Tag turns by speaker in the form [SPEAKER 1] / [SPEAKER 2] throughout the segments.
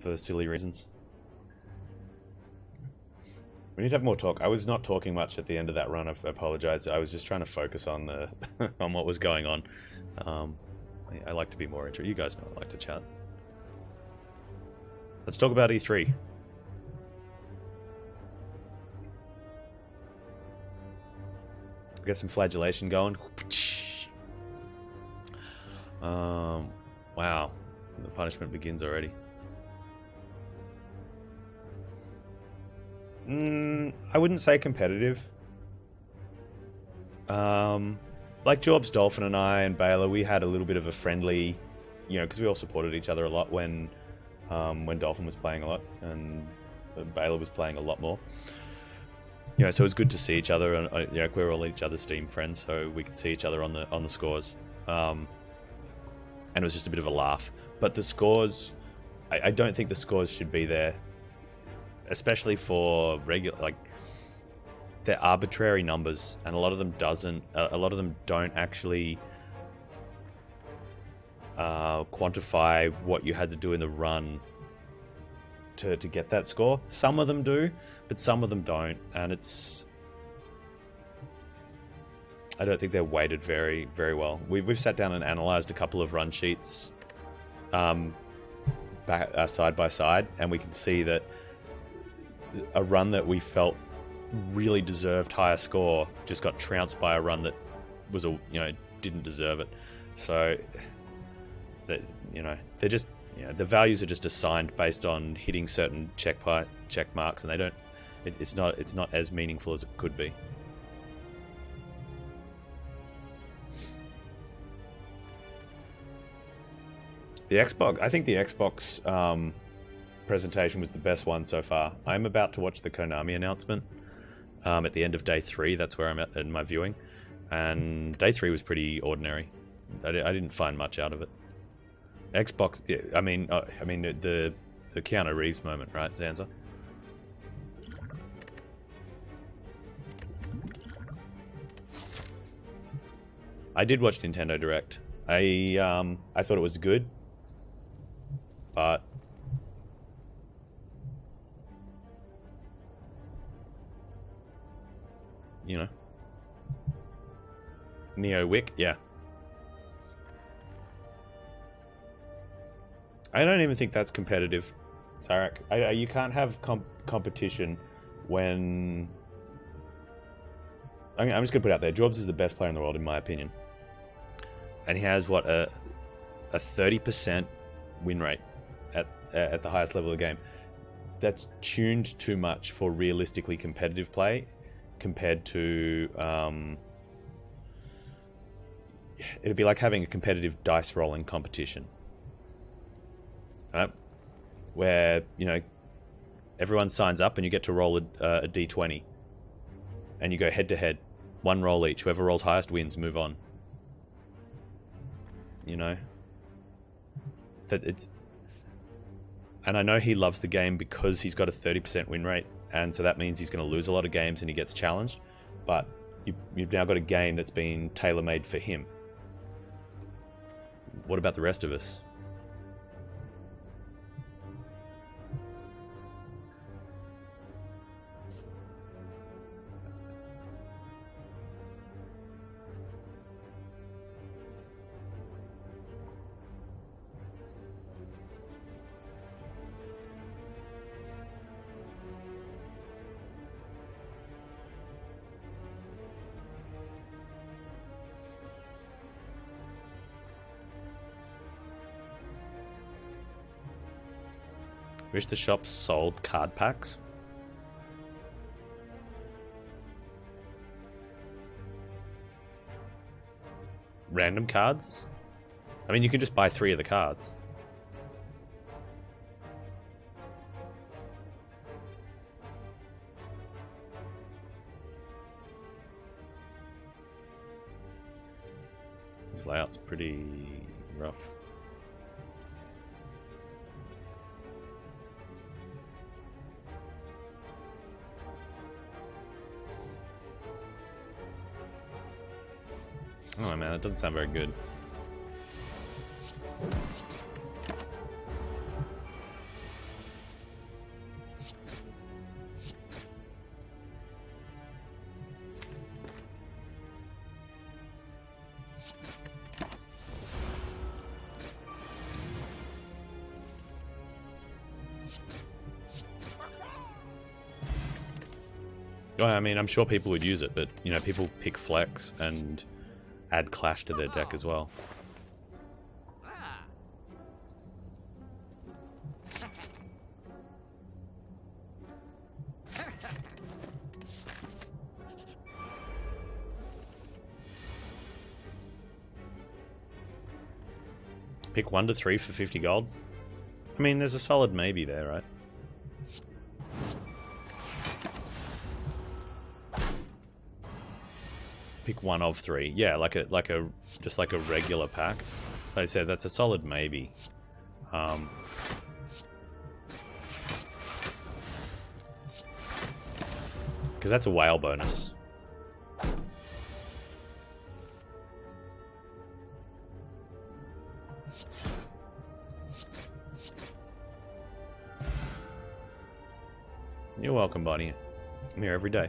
[SPEAKER 1] for silly reasons. We need to have more talk. I was not talking much at the end of that run. I apologize. I was just trying to focus on the on what was going on. I like to be more interested. You guys know I like to chat. Let's talk about E3. Get some flagellation going. Wow. The punishment begins already. I wouldn't say competitive. Like Jorbs, Dolphin, and I, and Baylor, we had a little bit of a friendly, you know, because we all supported each other a lot when Dolphin was playing a lot and Baylor was playing a lot more. You know, so it was good to see each other, and you know, we were all each other's Steam friends, so we could see each other on the scores. And it was just a bit of a laugh. But the scores, I don't think the scores should be there, especially for regular, like, they're arbitrary numbers, and a lot of them don't actually quantify what you had to do in the run to get that score. Some of them do, but some of them don't, and I don't think they're weighted very, very well. We've sat down and analysed a couple of run sheets side by side, and we can see that a run that we felt really deserved higher score just got trounced by a run that was didn't deserve it. So that, you know, they're just, you know, the values are just assigned based on hitting certain check marks, and they don't. It's not as meaningful as it could be. The Xbox, I think the Xbox presentation was the best one so far. I'm about to watch the Konami announcement at the end of day 3. That's where I'm at in my viewing, and day 3 was pretty ordinary. I didn't find much out of it. Xbox, yeah, I mean the Keanu Reeves moment, right, Zanza? I did watch Nintendo Direct. I thought it was good, but you know, Neo Wick, yeah. I don't even think that's competitive, Sarek. You can't have competition when... I'm just going to put it out there. Jorbs is the best player in the world, in my opinion. And he has, what, a 30% win rate at the highest level of the game. That's tuned too much for realistically competitive play compared to... it'd be like having a competitive dice rolling competition. Where, you know, everyone signs up and you get to roll a d20 and you go head to head, one roll each. Whoever rolls highest wins. Move on. You know, that it's, and I know he loves the game because he's got a 30% win rate, and so that means he's going to lose a lot of games and he gets challenged. But you've now got a game that's been tailor-made for him. What about the rest of us? Wish the shops sold card packs. Random cards? I mean, you can just buy 3 of the cards. This layout's pretty rough. Oh man, that doesn't sound very good. Well, I mean, I'm sure people would use it, but, you know, people pick Flex and add Clash to their deck as well. Pick 1 to 3 for 50 gold. I mean, there's a solid maybe there, right? Pick 1 of 3. Yeah, just like a regular pack. Like I said, that's a solid maybe. Because that's a whale bonus. You're welcome, Bonnie. I'm here every day.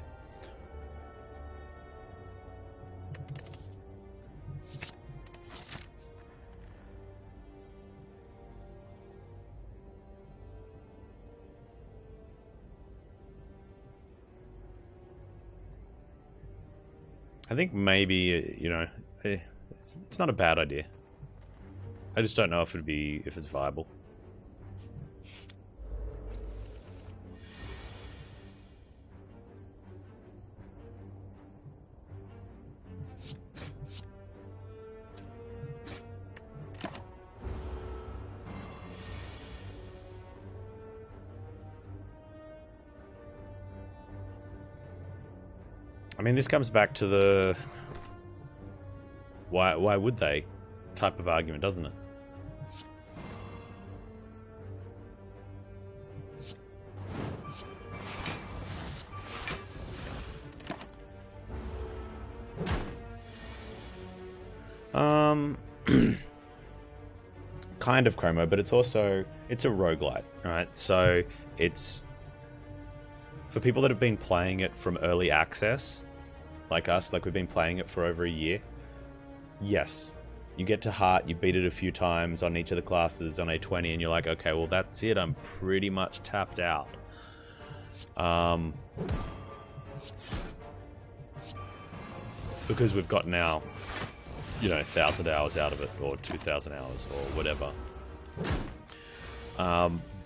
[SPEAKER 1] I think maybe, you know, it's not a bad idea. I just don't know if if it's viable. I mean, this comes back to the why would they type of argument, doesn't it? Kind of Chromo, but it's a roguelite, right? So it's for people that have been playing it from early access, like us, like we've been playing it for over a year. Yes, you get to heart, you beat it a few times on each of the classes on A20, and you're like, okay, well that's it, I'm pretty much tapped out. Because we've got now, you know, 1,000 hours out of it, or 2,000 hours, or whatever.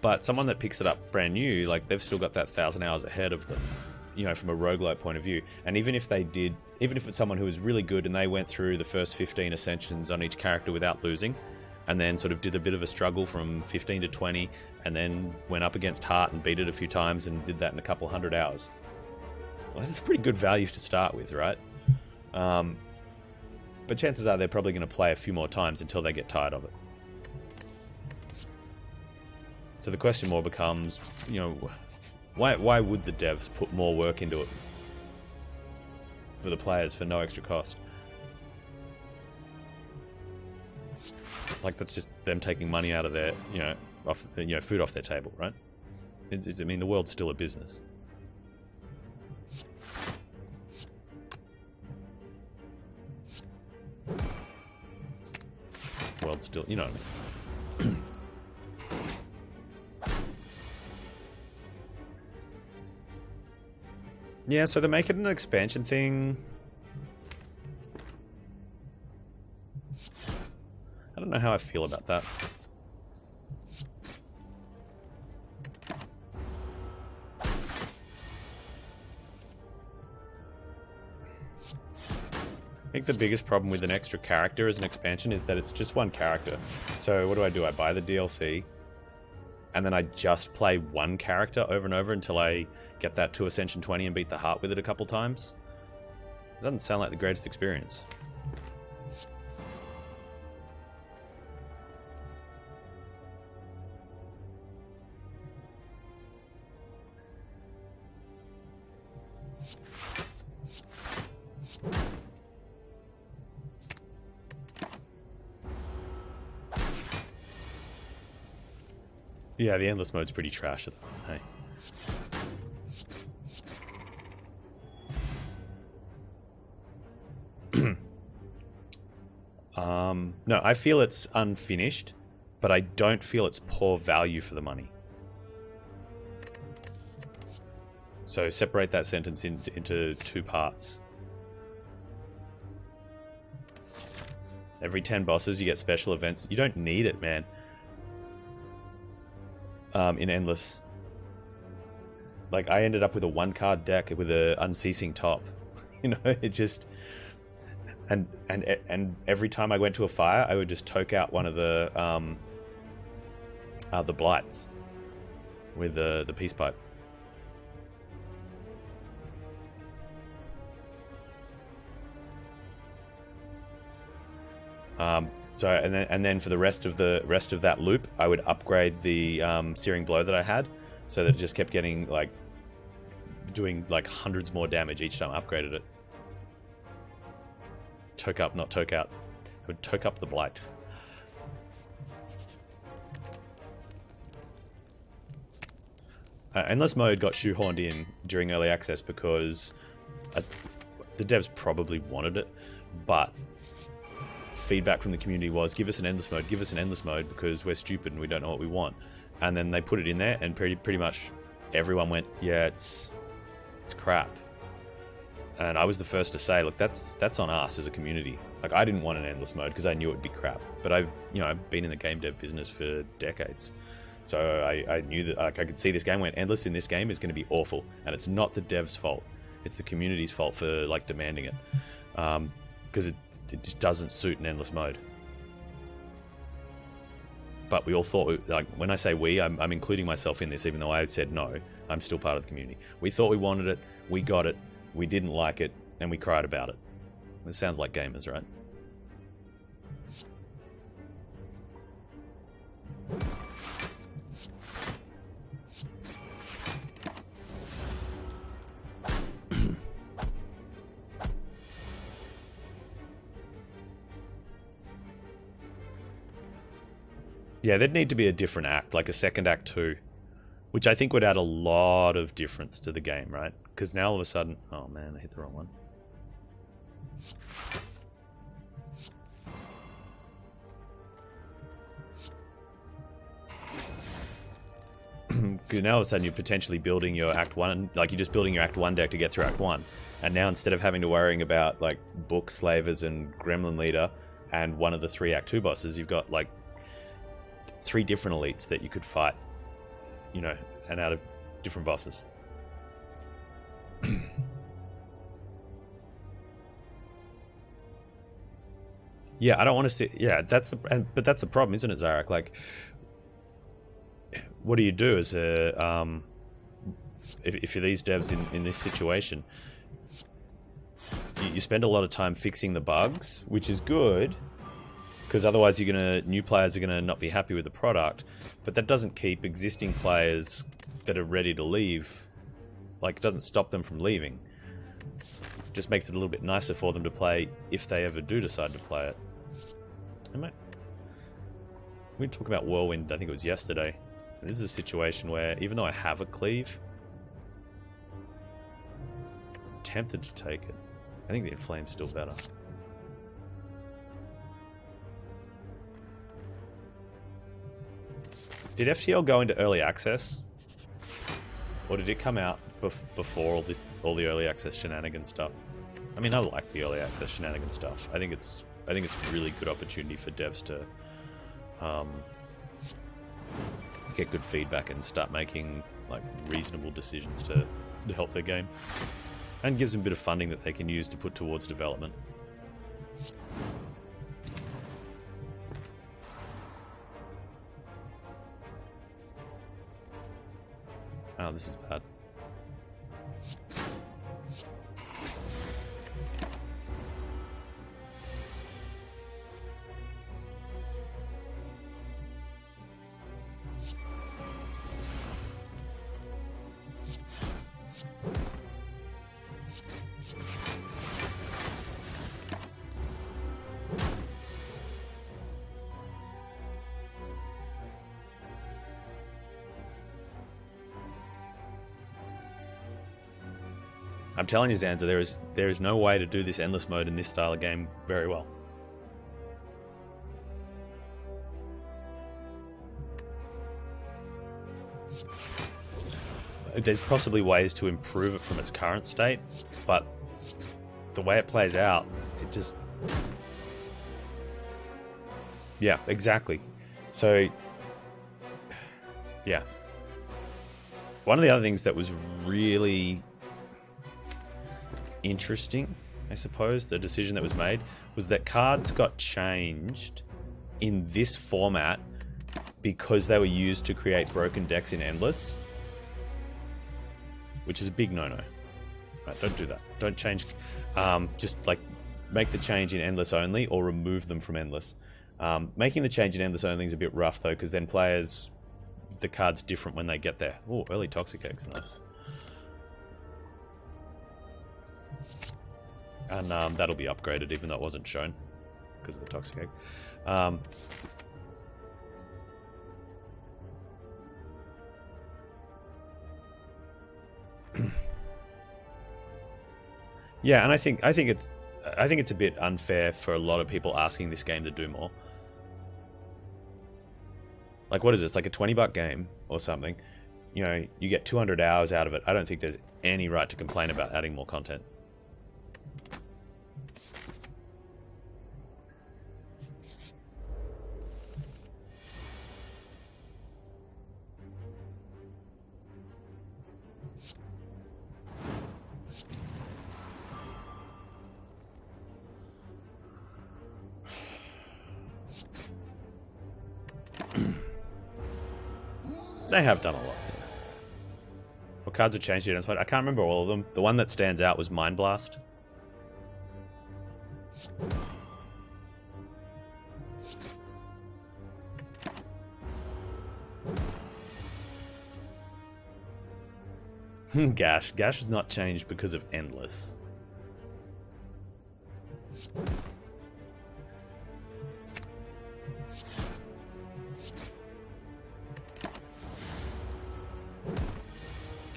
[SPEAKER 1] But someone that picks it up brand new, like, they've still got that 1,000 hours ahead of them, you know, from a roguelite point of view. And even if it's someone who was really good and they went through the first 15 Ascensions on each character without losing, and then sort of did a bit of a struggle from 15 to 20, and then went up against Heart and beat it a few times and did that in a couple hundred hours. Well, that's pretty good value to start with, right? But chances are they're probably going to play a few more times until they get tired of it. So the question more becomes, you know, why would the devs put more work into it for the players for no extra cost? Like, that's just them taking money out of their, food off their table, right? I mean, the world's still a business. World still, you know what I mean. Yeah, so they make it an expansion thing. I don't know how I feel about that. I think the biggest problem with an extra character as an expansion is that it's just one character. So what do? I buy the DLC, and then I just play one character over and over until I get that to Ascension 20 and beat the heart with it a couple times? It doesn't sound like the greatest experience. Yeah, the endless mode's pretty trash at the moment, hey. No, I feel it's unfinished, but I don't feel it's poor value for the money. So separate that sentence into 2 parts. Every 10 bosses, you get special events. You don't need it, man. In Endless. Like, I ended up with a 1-card deck with a unceasing top. You know, it just... And every time I went to a fire, I would just toke out one of the blights with the peace pipe. So and then for the rest of that loop, I would upgrade the searing blow that I had, so that it just kept getting like doing like hundreds more damage each time I upgraded it. Toke up, not toke out. I would toke up the blight. Endless mode got shoehorned in during early access because the devs probably wanted it, but feedback from the community was, give us an endless mode, because we're stupid and we don't know what we want. And then they put it in there, and pretty much everyone went, yeah, it's crap. And I was the first to say, look, that's on us as a community. Like, I didn't want an endless mode because I knew it would be crap. But I've been in the game dev business for decades. So I knew that, like, I could see this game went endless in this game is going to be awful. And it's not the dev's fault. It's the community's fault for, like, demanding it. Because it just doesn't suit an endless mode. But we all thought, like, when I say we, I'm including myself in this, even though I said no. I'm still part of the community. We thought we wanted it, we got it, we didn't like it, and we cried about it. It sounds like gamers, right? Yeah, there'd need to be a different act, like a second act 2, which I think would add a lot of difference to the game, right? Because now all of a sudden... Oh man, I hit the wrong one. Because now all of a sudden you're potentially building your Act 1, like you're just building your Act 1 deck to get through Act 1. And now instead of having to worrying about like Book, Slavers, and Gremlin Leader, and one of the 3 Act 2 bosses, you've got like 3 different elites that you could fight, you know, and out of different bosses. Yeah, I don't want to see... Yeah, but that's the problem, isn't it, Zarek? Like, what do you do as a... if you're these devs in this situation? You spend a lot of time fixing the bugs, which is good, because otherwise new players are gonna not be happy with the product. But that doesn't keep existing players that are ready to leave, like, it doesn't stop them from leaving. It just makes it a little bit nicer for them to play if they ever do decide to play it. We talked about Whirlwind, I think it was yesterday. This is a situation where, even though I have a cleave, I'm tempted to take it. I think the Inflame's still better. Did FTL go into early access? Or did it come out before all the early access shenanigans stuff? I mean, I like the early access shenanigans stuff. I think it's a really good opportunity for devs to get good feedback and start making like reasonable decisions to help their game, and gives them a bit of funding that they can use to put towards development. Oh, this is bad. I'm telling you, Zanza, there is no way to do this endless mode in this style of game very well. there's possibly ways to improve it from its current state, but the way it plays out, it just... Yeah, exactly. So, yeah. One of the other things that was really interesting, I suppose, the decision that was made, was that cards got changed in this format because they were used to create broken decks in Endless, which is a big no-no. Right, don't do that. Don't change. Just like make the change in Endless only, or remove them from Endless. Making the change in Endless only is a bit rough though, because then players, the card's different when they get there. Oh, early Toxic Eggs, nice. And that'll be upgraded, even though it wasn't shown because of the Toxic Egg. Yeah, and I think it's a bit unfair for a lot of people asking this game to do more. Like, what is this? Like a $20 game or something? You know, you get 200 hours out of it. I don't think there's any right to complain about adding more content. They have done a lot. Yeah. What cards have changed? I can't remember all of them. The one that stands out was Mind Blast. Gash. Gash has not changed because of Endless.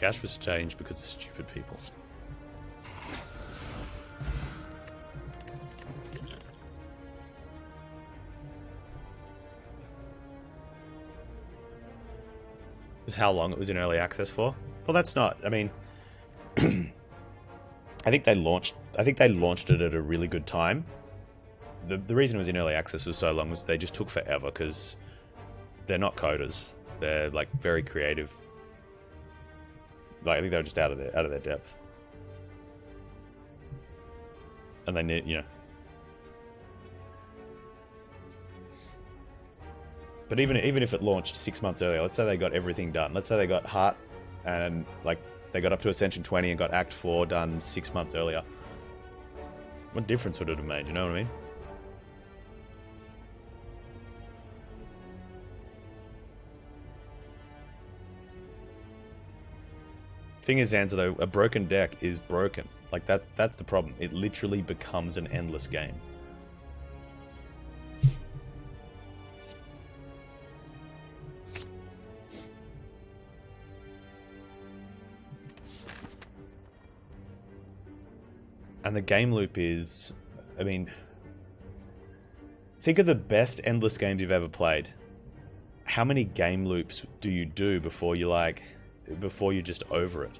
[SPEAKER 1] Gash was changed because of stupid people. Is how long it was in early access for? Well, that's not. I mean, I think they launched it at a really good time. The reason it was in early access was so long was they just took forever because they're not coders. They're like very creative. Like, I think they were just out of their depth, and they need, you know. But even if it launched 6 months earlier, let's say they got everything done. Let's say they got Heart and like they got up to Ascension 20 and got Act 4 done 6 months earlier. What difference would it have made? You know what I mean? Thing is, Zanza, though, a broken deck is broken. Like, that's the problem. It literally becomes an endless game. And the game loop is, I mean, think of the best endless games you've ever played. How many game loops do you do before you're just over it?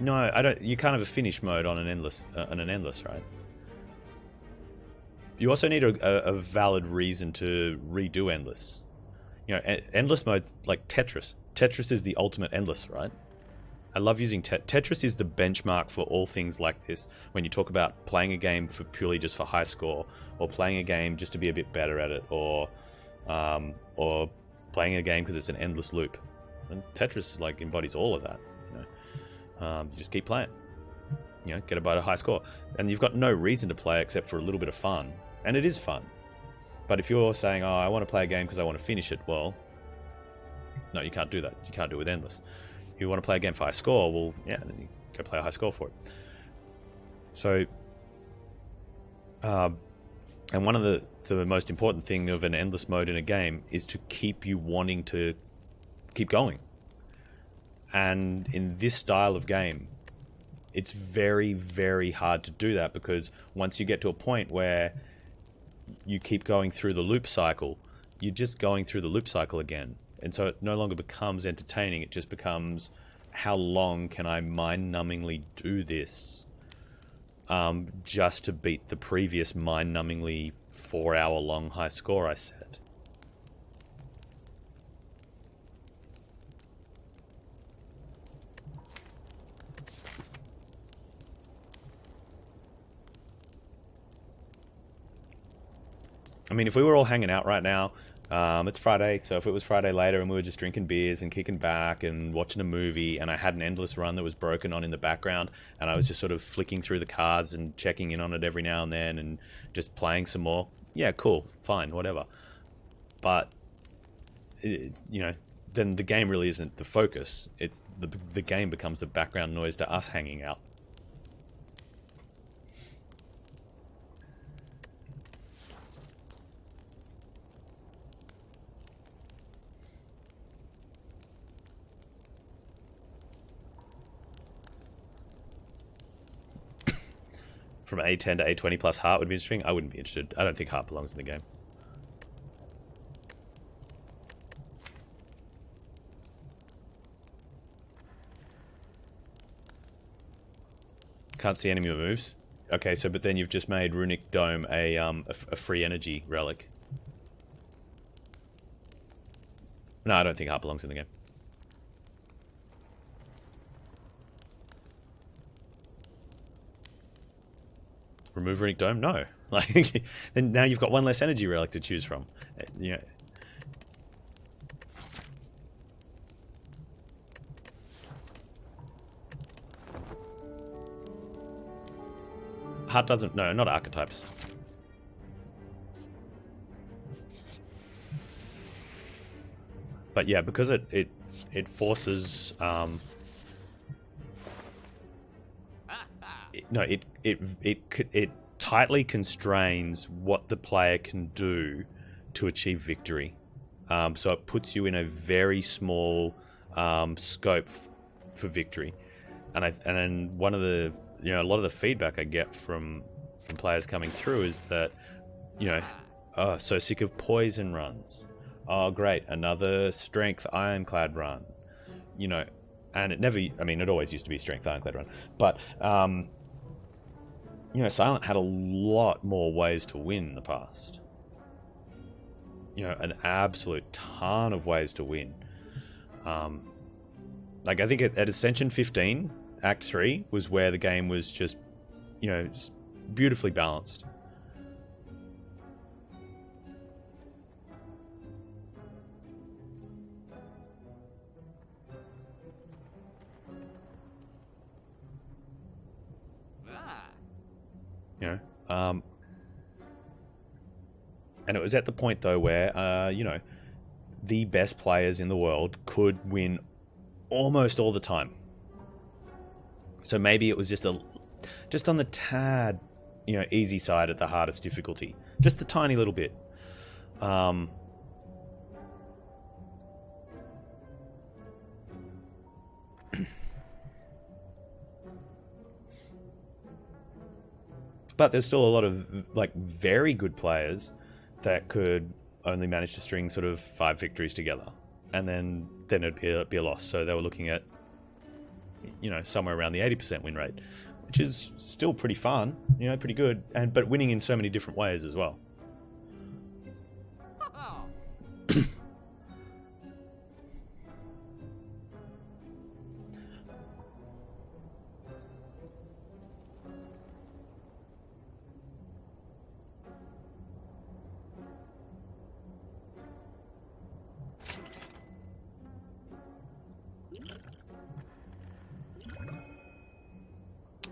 [SPEAKER 1] No, I don't. You can't have a finish mode on an endless, right? You also need a valid reason to redo endless. You know, endless mode, like Tetris. Tetris is the ultimate endless, right? I love using Tetris is the benchmark for all things like this. When you talk about playing a game for purely just for high score, or playing a game just to be a bit better at it, or playing a game because it's an endless loop. And Tetris like embodies all of that. You know, you just keep playing. You know, get about a high score, and you've got no reason to play except for a little bit of fun, and it is fun. But if you're saying, "Oh, I want to play a game because I want to finish it," well, no, you can't do that. You can't do it with endless. You want to play a game for high score, well, yeah, then you go play a high score for it. So, and one of the most important thing of an endless mode in a game is to keep you wanting to keep going. And in this style of game, it's very, very hard to do that, because once you get to a point where you keep going through the loop cycle, you're just going through the loop cycle again. And so it no longer becomes entertaining, it just becomes, how long can I mind-numbingly do this just to beat the previous mind-numbingly 4-hour-long high score I set. I mean, if we were all hanging out right now, it's Friday, so if it was Friday later and we were just drinking beers and kicking back and watching a movie, and I had an endless run that was broken on in the background, and I was just sort of flicking through the cards and checking in on it every now and then and just playing some more, yeah, cool, fine, whatever. But, you know, then the game really isn't the focus. It's the game becomes the background noise to us hanging out. From A10 to A20 plus heart would be interesting. I wouldn't be interested. I don't think heart belongs in the game. Can't see enemy moves. Okay, so but then you've just made Runic Dome a free energy relic. No, I don't think heart belongs in the game. Remove Runic Dome? No. Like, then now you've got one less energy relic to choose from. You know. Heart doesn't... No, not archetypes. But yeah, because it forces... it tightly constrains what the player can do to achieve victory. So it puts you in a very small scope for victory. And then one of the, you know, a lot of the feedback I get from players coming through is that, you know, oh, so sick of poison runs. Oh, great, another strength Ironclad run. You know, and it never, I mean, it always used to be strength Ironclad run, but you know, Silent had a lot more ways to win in the past. You know, an absolute ton of ways to win. Like, I think at Ascension 15, Act 3, was where the game was just, you know, beautifully balanced. You know, and it was at the point though where, you know, the best players in the world could win almost all the time. So maybe it was just on the tad, you know, easy side at the hardest difficulty, just a tiny little bit. But there's still a lot of, like, very good players that could only manage to string sort of 5 victories together, and then it'd be a loss. So they were looking at, you know, somewhere around the 80% win rate, which is still pretty fun, you know, pretty good, but winning in so many different ways as well.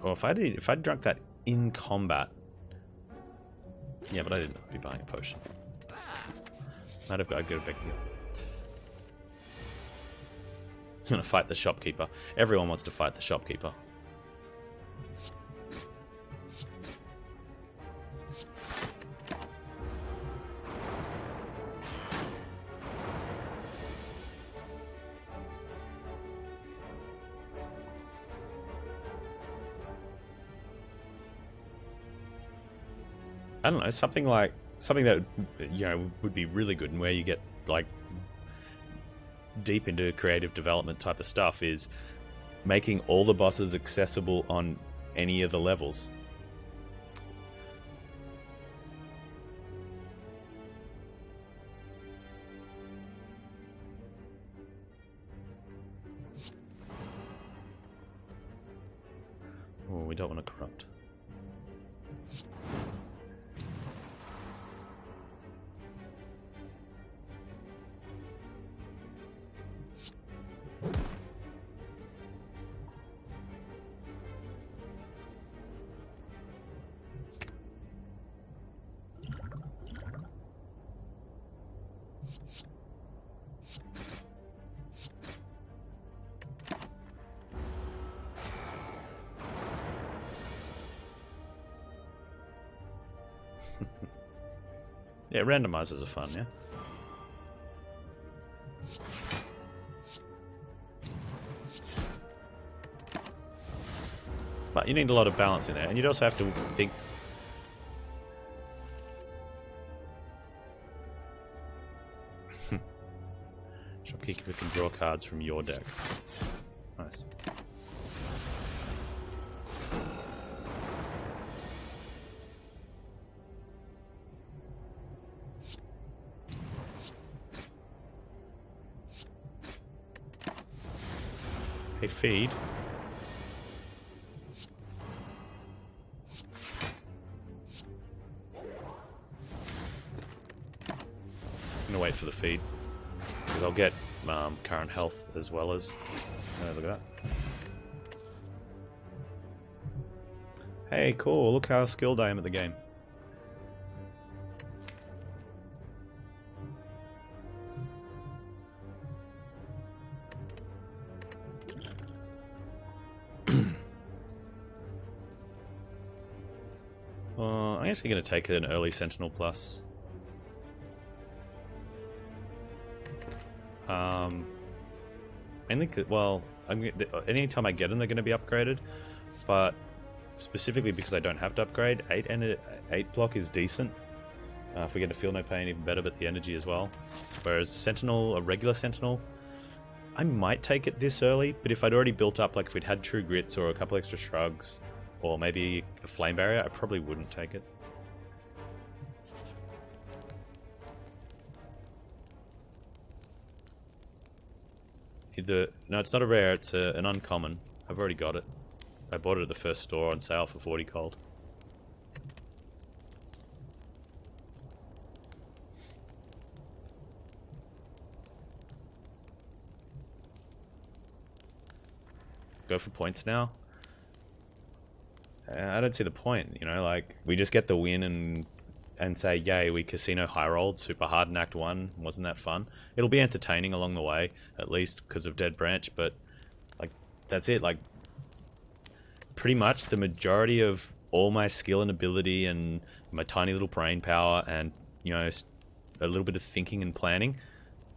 [SPEAKER 1] Well, if I'd drunk that in combat, yeah, but I didn't be buying a potion. I'd go back here. I'm gonna fight the shopkeeper. Everyone wants to fight the shopkeeper. I don't know, something that, you know, would be really good, and where you get, like, deep into creative development type of stuff is making all the bosses accessible on any of the levels. Oh, we don't want to corrupt. Yeah, randomizers are fun, yeah? But you need a lot of balance in there, and you'd also have to think... Shopkeeper can draw cards from your deck. Nice. Hey, feed. I'm gonna wait for the feed because I'll get current health as well as. Look at that. Hey, cool! Look how skilled I am at the game. I'm actually going to take an early Sentinel Plus. Mainly, well, anytime I get them, they're going to be upgraded. But specifically because I don't have to upgrade, 8 block is decent. If we get to Feel No Pain, even better, but the energy as well. Whereas Sentinel, a regular Sentinel, I might take it this early, but if I'd already built up, like if we'd had True Grits or a couple extra Shrugs, or maybe a Flame Barrier, I probably wouldn't take it. No, it's not a rare, it's an uncommon. I've already got it. I bought it at the first store on sale for 40 gold. Go for points now? I don't see the point, you know, like, we just get the win and say, yay, we casino high rolled super hard in Act 1, wasn't that fun? It'll be entertaining along the way, at least because of Dead Branch, but, like, that's it, like, pretty much the majority of all my skill and ability and my tiny little brain power and, you know, a little bit of thinking and planning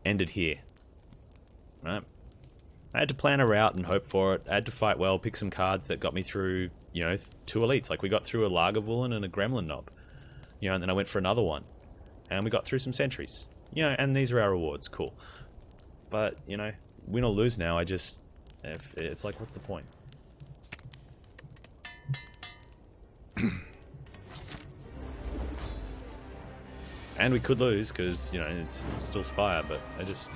[SPEAKER 1] ended here, right? I had to plan a route and hope for it. I had to fight well, pick some cards that got me through, you know, 2 elites. Like, we got through a Lagavulin and a Gremlin Knob. You know, and then I went for another one. And we got through some sentries. You know, and these are our rewards. Cool. But, you know, win or lose now, it's like, what's the point? And we could lose, because, you know, it's still Spire, but I just...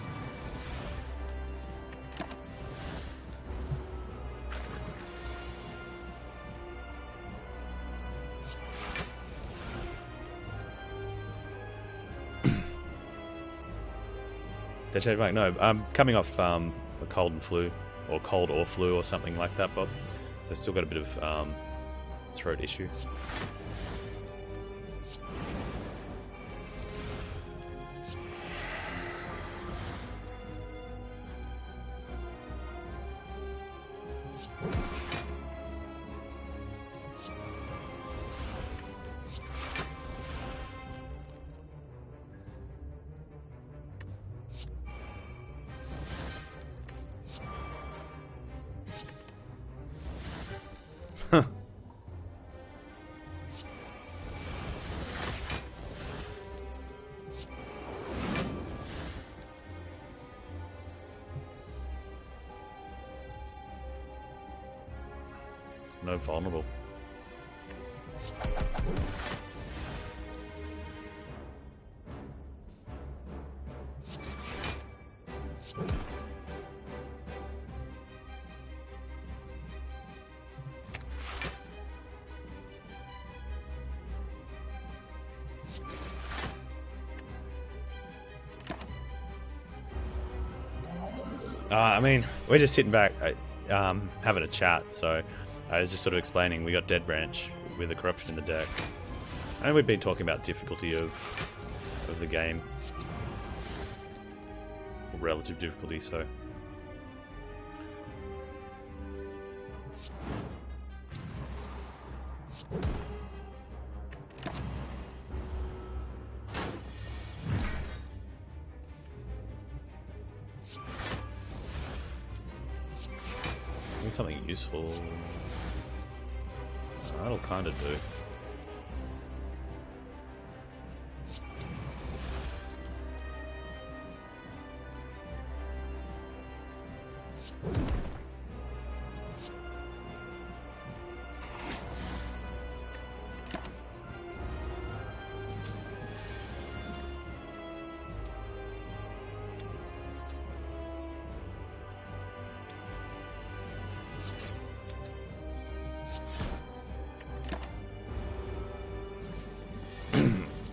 [SPEAKER 1] No, I'm coming off a cold and flu, or cold or flu, or something like that, Bob. I've still got a bit of throat issue. no vulnerable. I mean, we're just sitting back, having a chat, so I was just sort of explaining we got Dead Branch with a corruption in the deck. And we've been talking about difficulty of the game. Or relative difficulty, so... Something useful. That'll kind of do.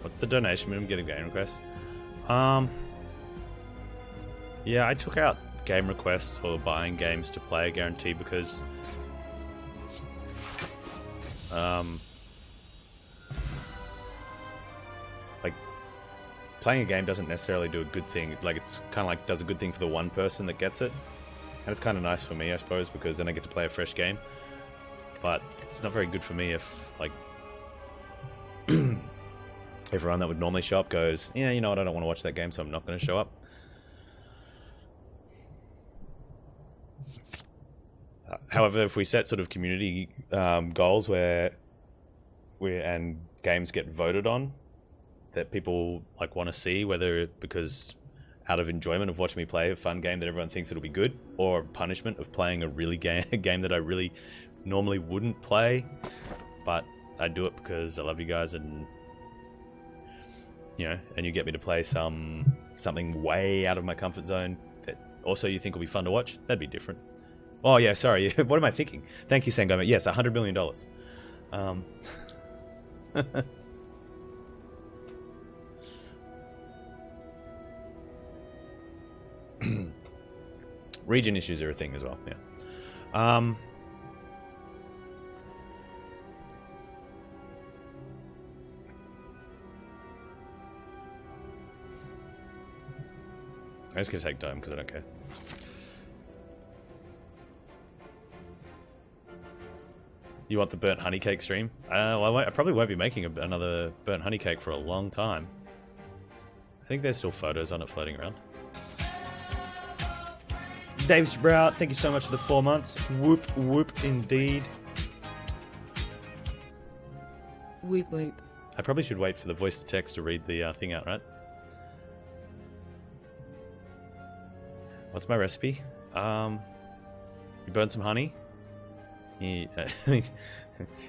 [SPEAKER 1] What's the donation minimum? Get a game request. Yeah, I took out game requests for buying games to play a guarantee because like playing a game doesn't necessarily do a good thing. Like it's kind of like does a good thing for the one person that gets it, and it's kind of nice for me, I suppose, because then I get to play a fresh game. But it's not very good for me if like everyone that would normally show up goes, yeah, you know what, I don't want to watch that game, so I'm not going to show up. However, if we set sort of community goals where and games get voted on that people like want to see, whether because out of enjoyment of watching me play a fun game that everyone thinks it'll be good, or punishment of playing a really game that I really normally wouldn't play, but I do it because I love you guys, and you know, and you get me to play something way out of my comfort zone that also you think will be fun to watch, that'd be different. Oh yeah, sorry. What am I thinking? Thank you, Sangoma. Yes, $100 million. Region issues are a thing as well. Yeah. I'm just gonna take Dome because I don't care. You want the burnt honey cake stream? Well, I probably won't be making another burnt honey cake for a long time. I think there's still photos on it floating around. Dave Sprout, thank you so much for the 4 months. Whoop, whoop, indeed.
[SPEAKER 2] Whoop, whoop.
[SPEAKER 1] I probably should wait for the voice to text to read the thing out, right? What's my recipe? You burn some honey. It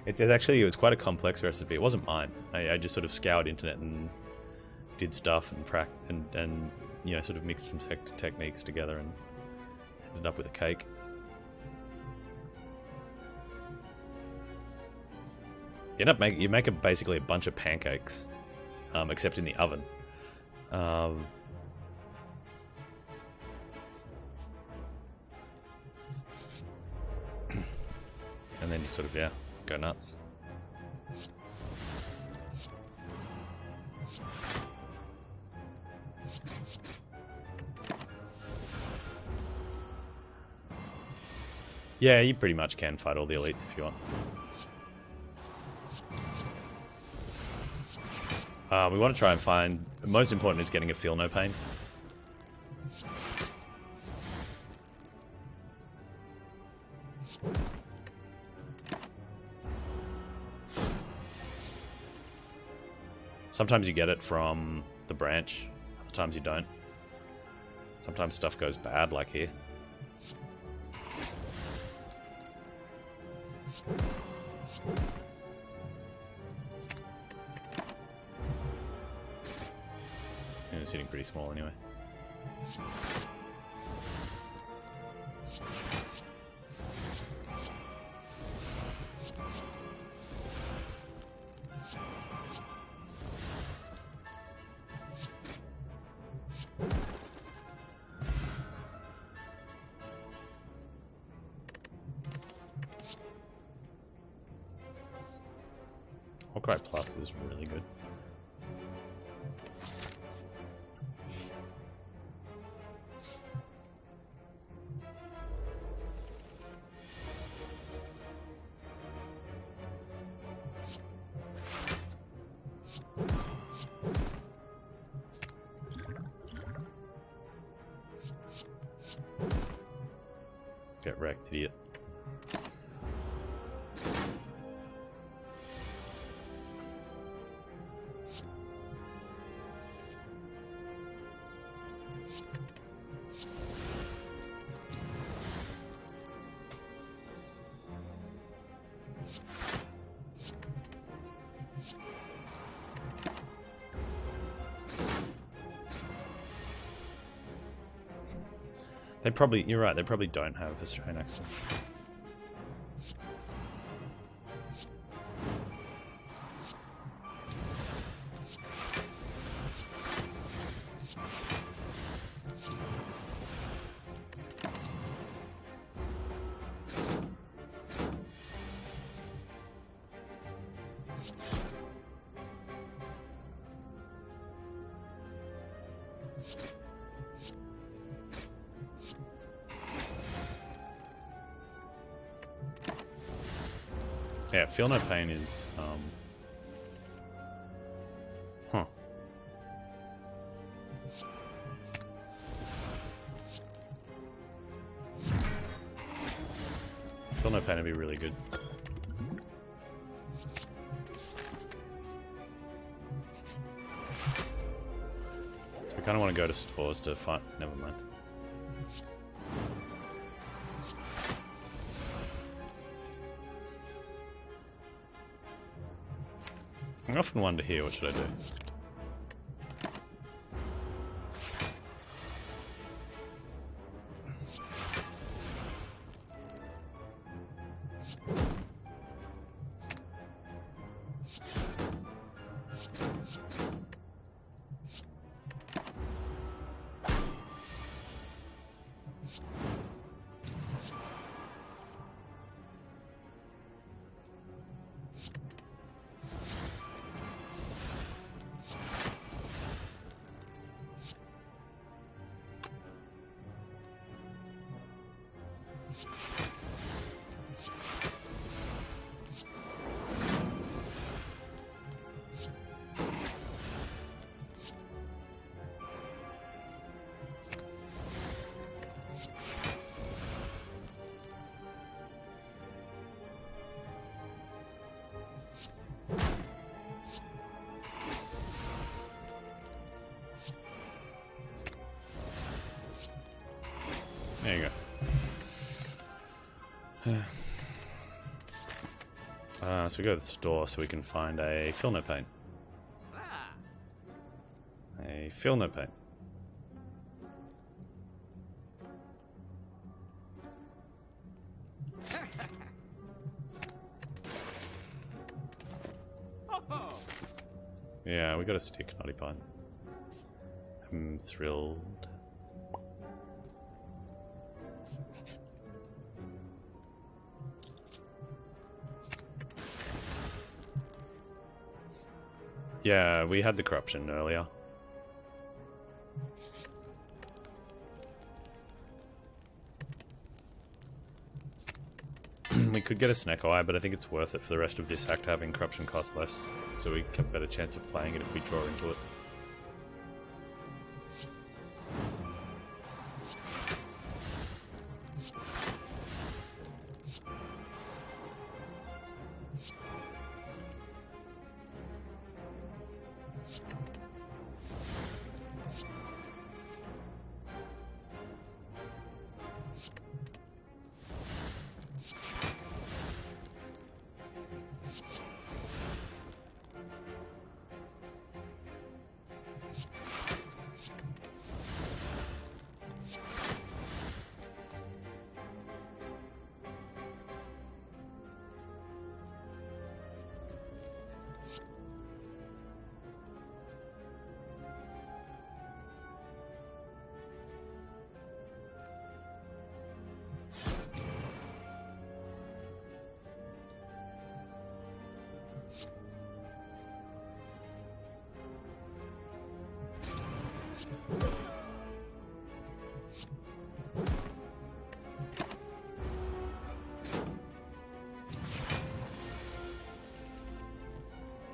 [SPEAKER 1] was quite a complex recipe. It wasn't mine. I just sort of scoured internet and did stuff and you know, sort of mixed some techniques together and ended up with a cake. You make basically a bunch of pancakes, except in the oven. And then you sort of, yeah, go nuts. Yeah, you pretty much can fight all the elites if you want. We want to try and find... The most important is getting a Feel No Pain. Sometimes you get it from the branch, other times you don't. Sometimes stuff goes bad, like here. Yeah, it's hitting pretty small anyway. Hawkeye Plus is really good. Get wrecked, idiot. They probably, you're right, they probably don't have Australian accents. Yeah, Feel No Pain is, huh. Feel No Pain would be really good. So we kind of want to go to stores to find, never mind. I often wonder here, what should I do? There you go. So we go to the store so we can find a Feel No Pain. A Feel No Pain. Yeah, we got a stick, Naughty Pine. I'm thrilled. Yeah, we had the corruption earlier. We could get a Snake Eye, but I think it's worth it for the rest of this act having corruption cost less, so we have a better chance of playing it if we draw into it.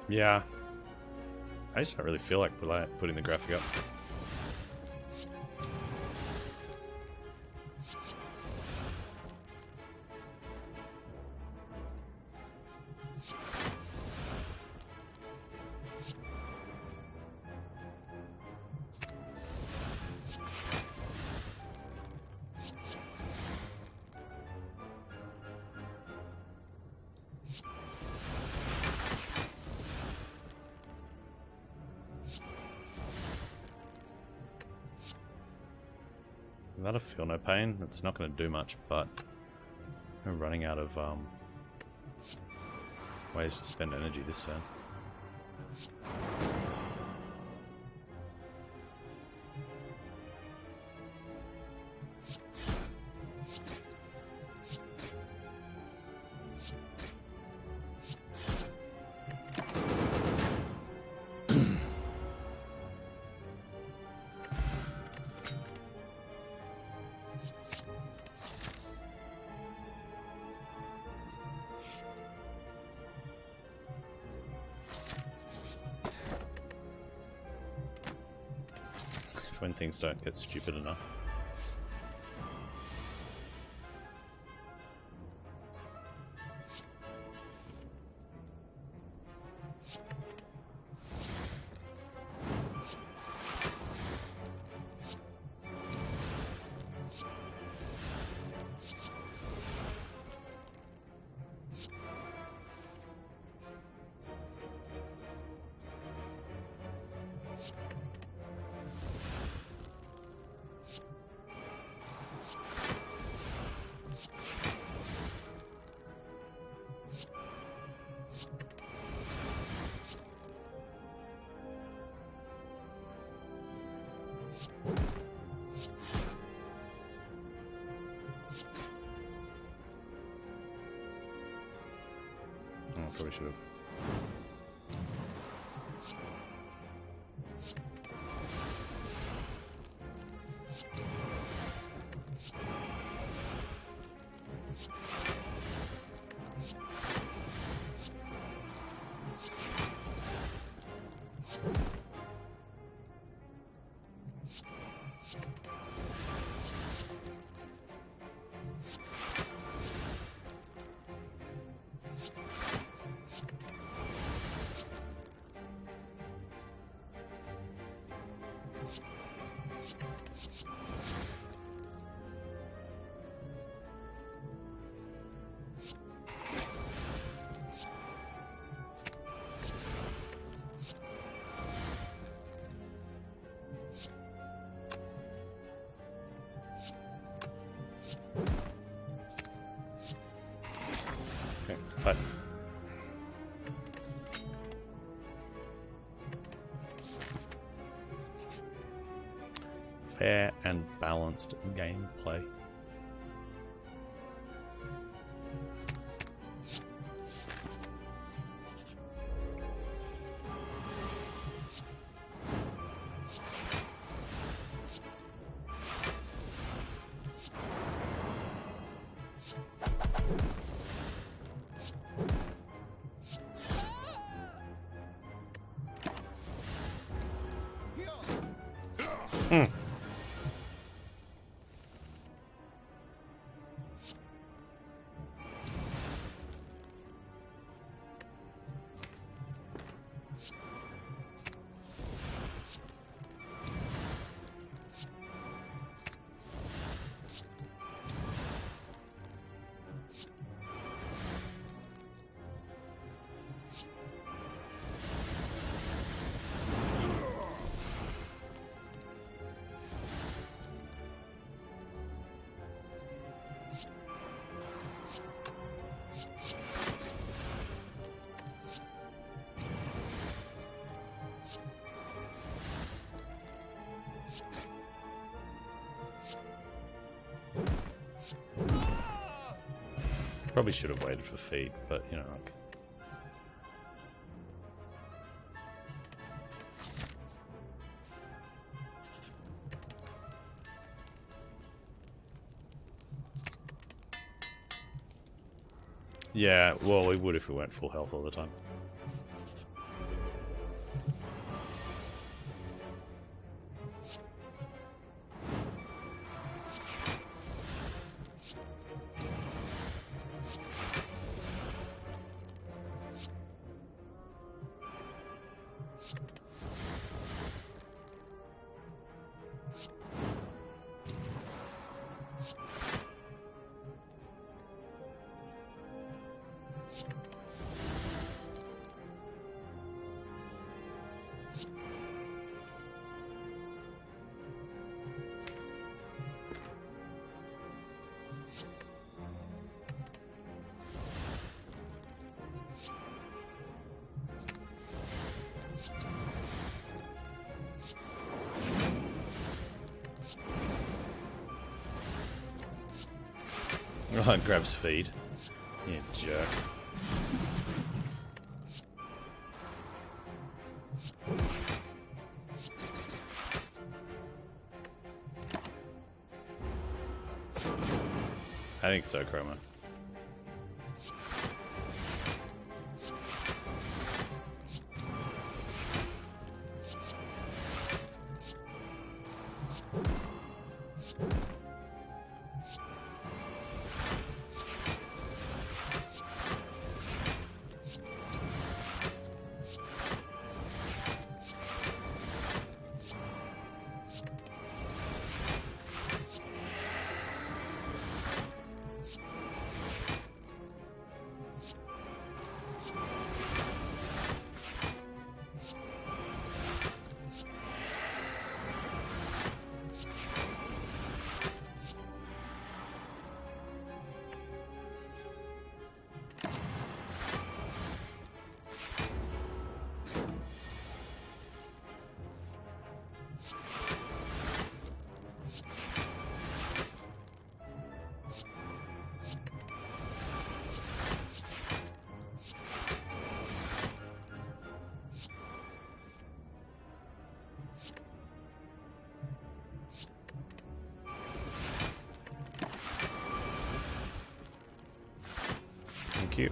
[SPEAKER 1] Yeah. I just don't really feel like putting the graphic up. That'll feel no pain. It's not going to do much, but we're running out of ways to spend energy this turn. When things don't get stupid enough. Oh, I probably should have. Okay, fight. Fair and balanced gameplay. Probably should have waited for feet, but you know. Like... Yeah, well, we would if we weren't full health all the time. Oh, it grabs feed. You jerk. I think so, Chroma. Thank you.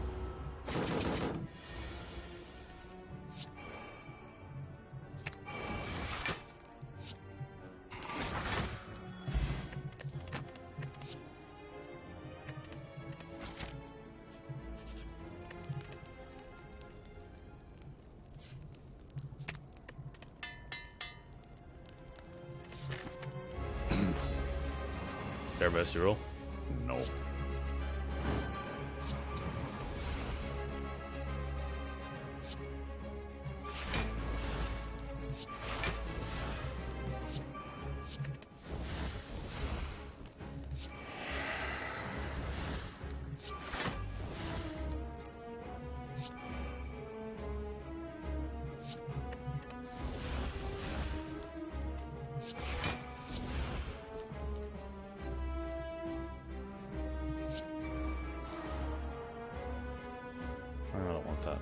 [SPEAKER 1] Is there a mercy roll? No. I don't want that.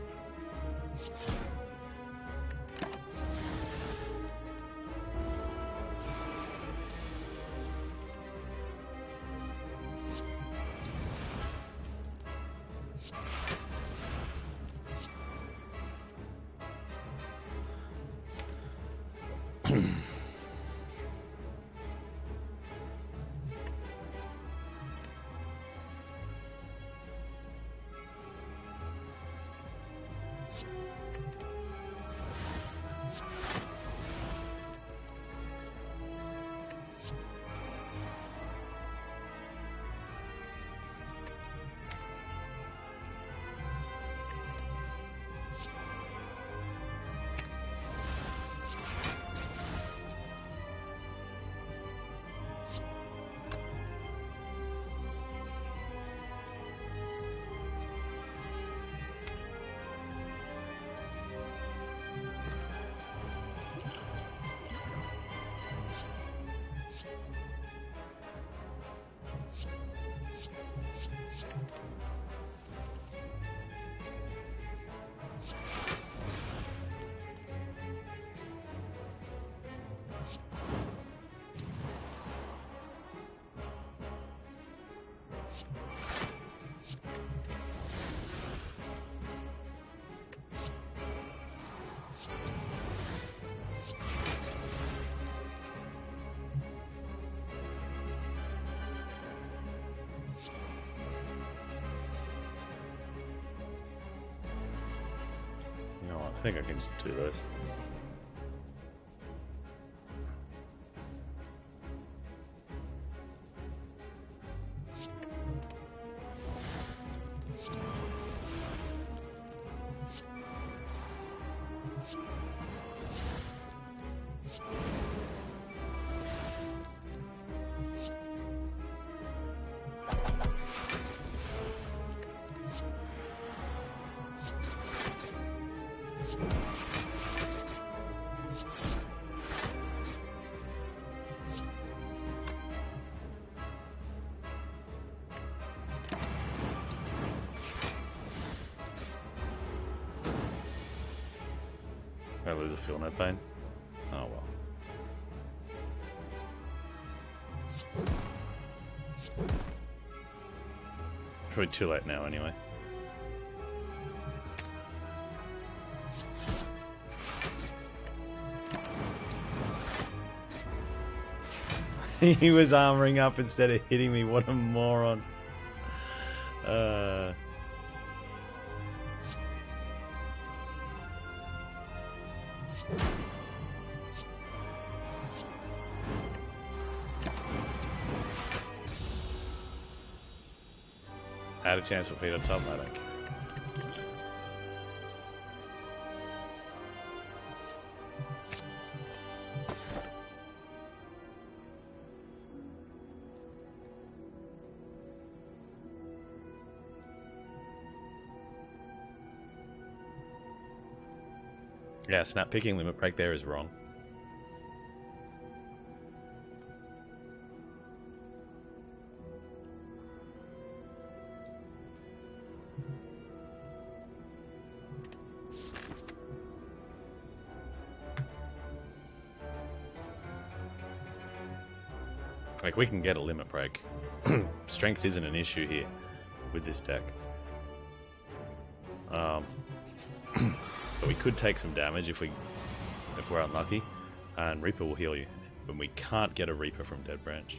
[SPEAKER 1] No, I think I can just do this. I lose a feel no pain. Oh well. Probably too late now anyway. He was armoring up instead of hitting me. What a moron. I had a chance for Peter top, I don't care. Yeah, snap picking limit break there is wrong. Like, we can get a limit break. Strength isn't an issue here with this deck. But we could take some damage if we're unlucky, and Reaper will heal you. But we can't get a Reaper from Dead Branch.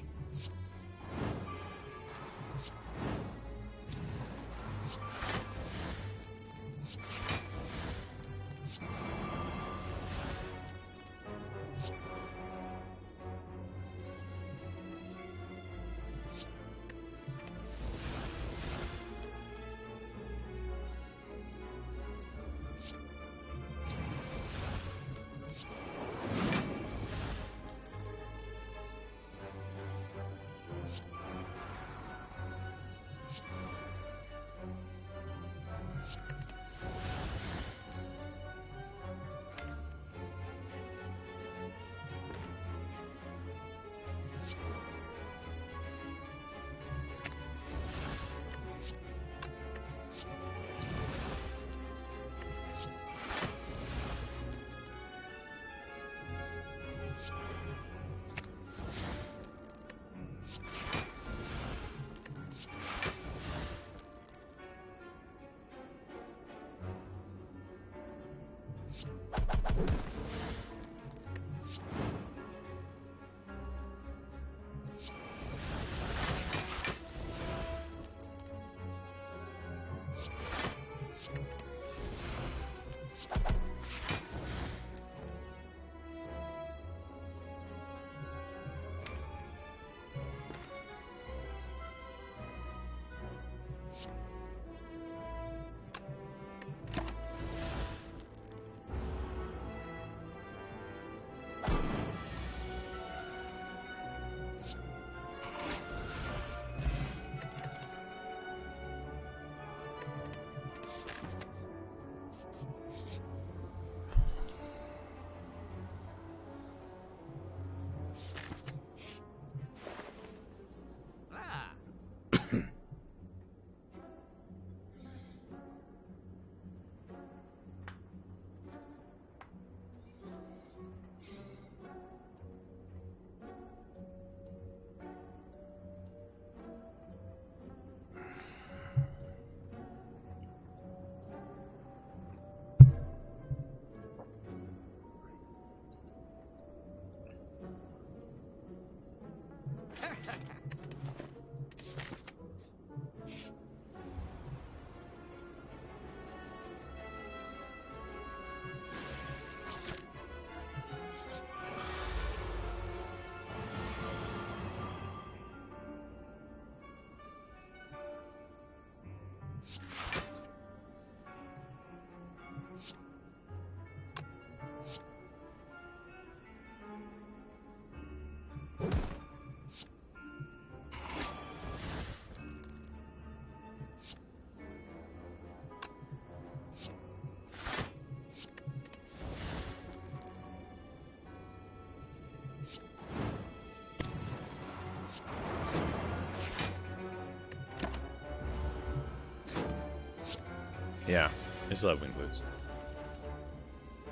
[SPEAKER 1] Yeah, I still have wing boots.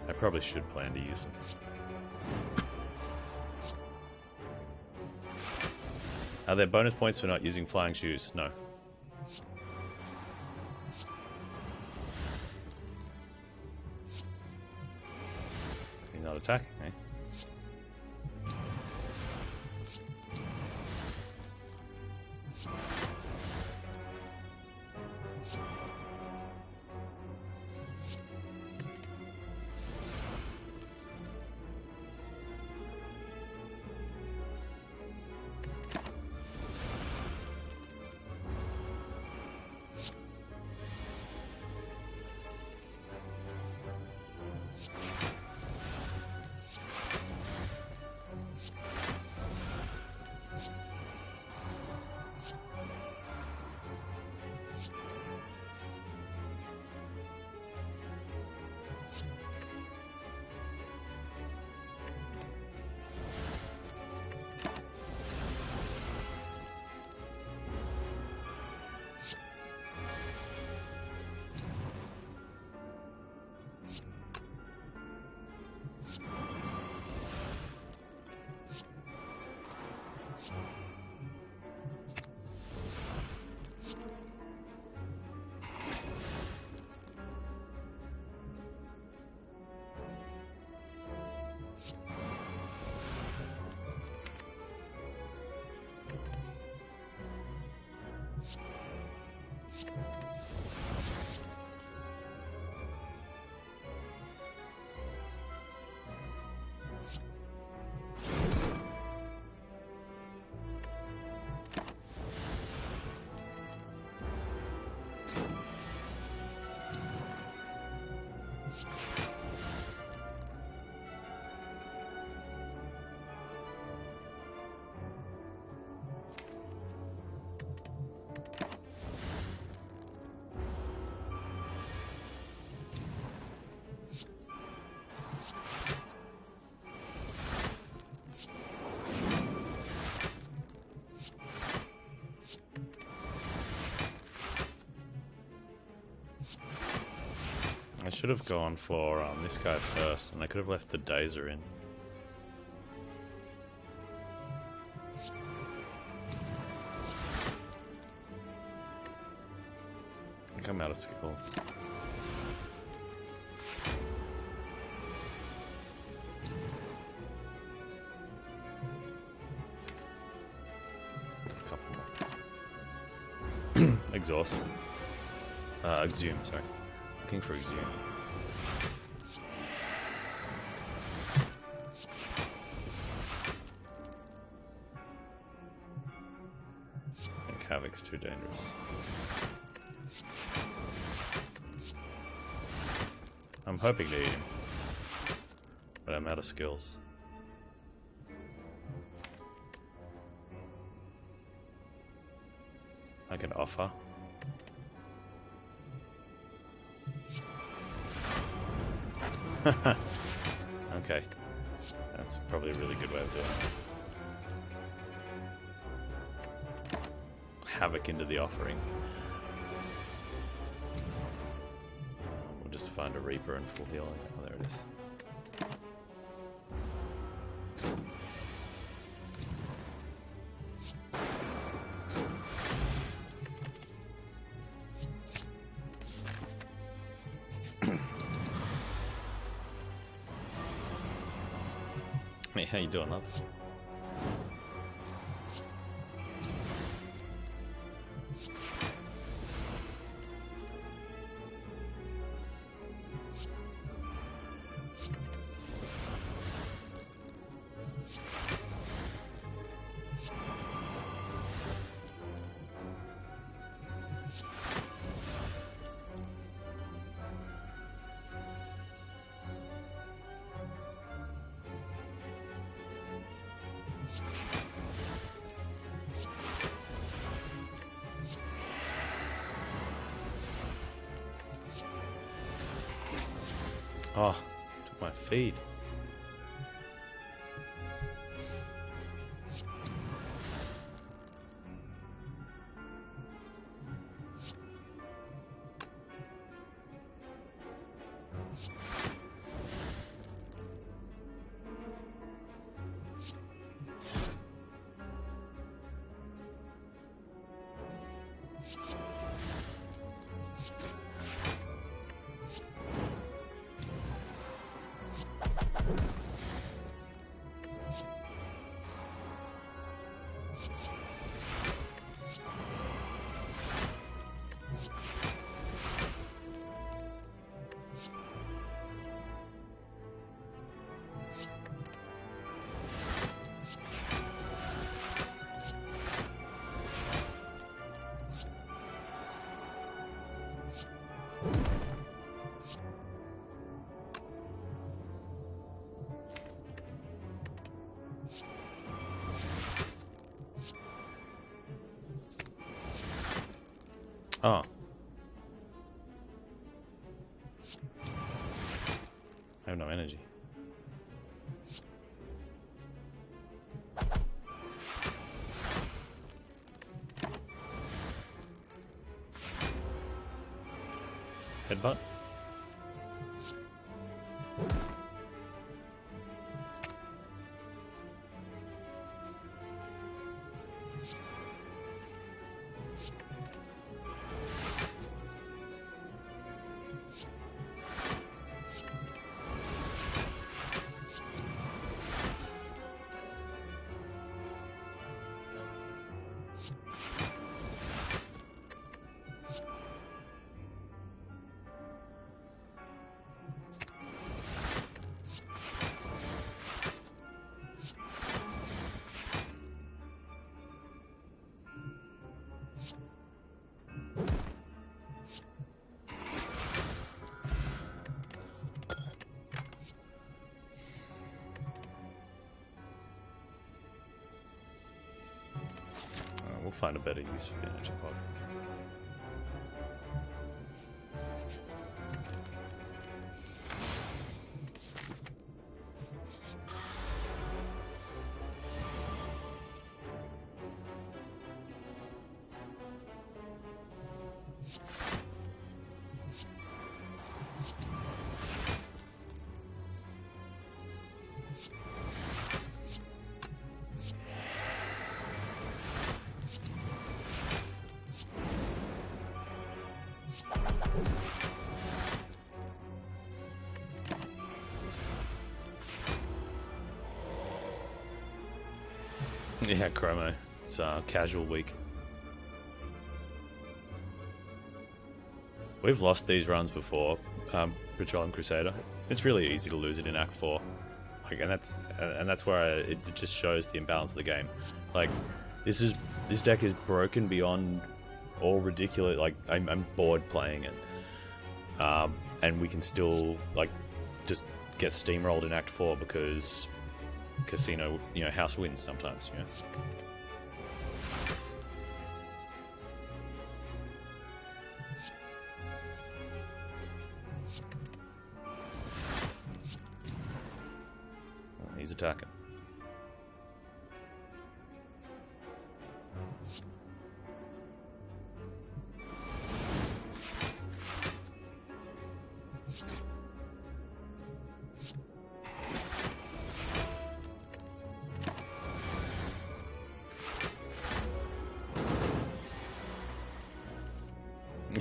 [SPEAKER 1] I probably should plan to use them. Are there bonus points for not using flying shoes? No. You're not attacking, eh? I should have gone for this guy first, and I could have left the Dazer in. I think I'm out of skills. There's a couple more. Exhaust. Exhume, sorry. Looking for Exhume. I think Havoc's too dangerous. I'm hoping to eat him, but I'm out of skills. I can offer. Okay, that's probably a really good way of doing it. Havoc into the offering. We'll just find a Reaper and full healing. Oh, there it is. Hey, how you doing, love? Oh, took my feed. Oh. I have no energy. Headbutt? We'll find a better use for the energy pod. Yeah, Chromo. It's casual week. We've lost these runs before, Patrol and Crusader. It's really easy to lose it in Act 4. Like, and that's where it just shows the imbalance of the game. Like, this deck is broken beyond all ridiculous. Like, I'm bored playing it. And we can still, like, just get steamrolled in Act 4 because Casino, house wins sometimes, Oh, he's attacking.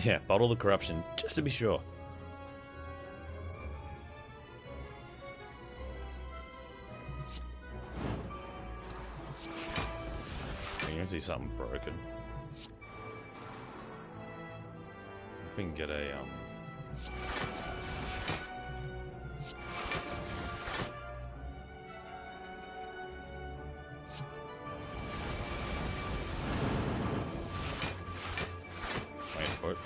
[SPEAKER 1] Yeah, bottle the corruption, just to be sure. You can see something broken. If we can get a wait for it.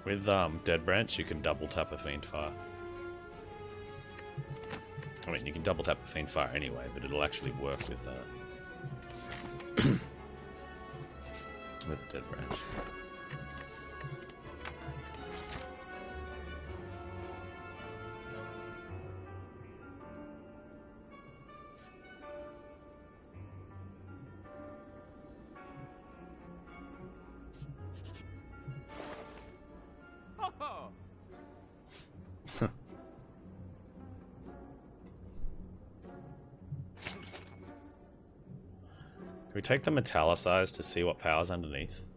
[SPEAKER 1] With Dead Branch, you can double tap a Fiend Fire. I mean, you can double tap a Fiend Fire anyway, but it'll actually work with with Dead Branch. Can we take the metallicize to see what power's underneath?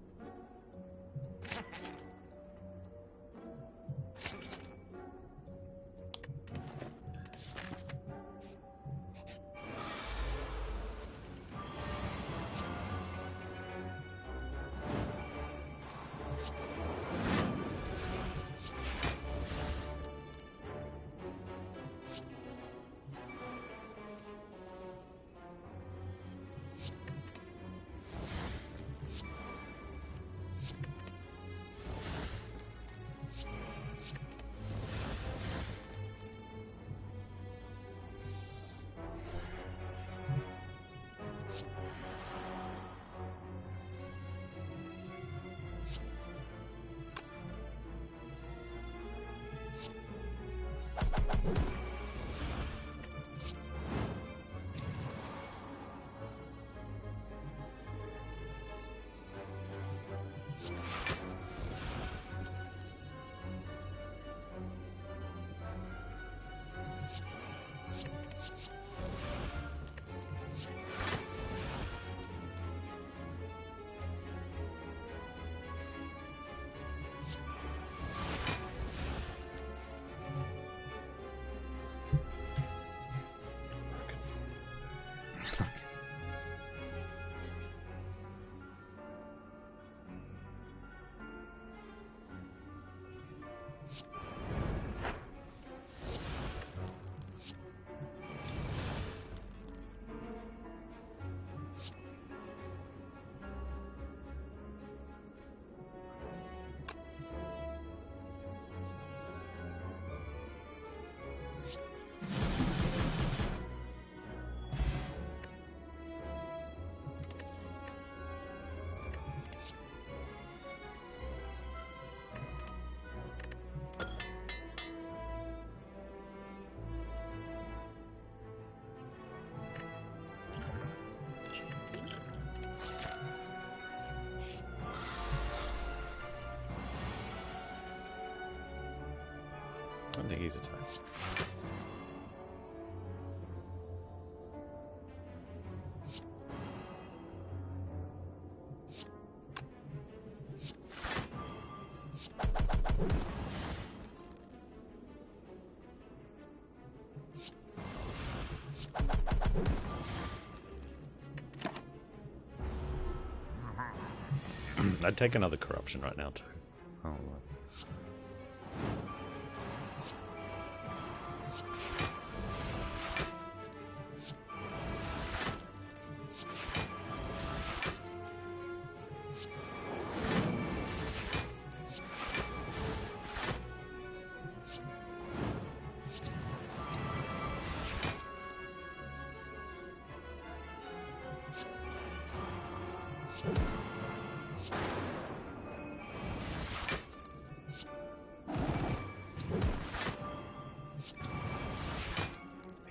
[SPEAKER 1] I don't think he's attacked. I'd take another corruption right now too. Oh, right.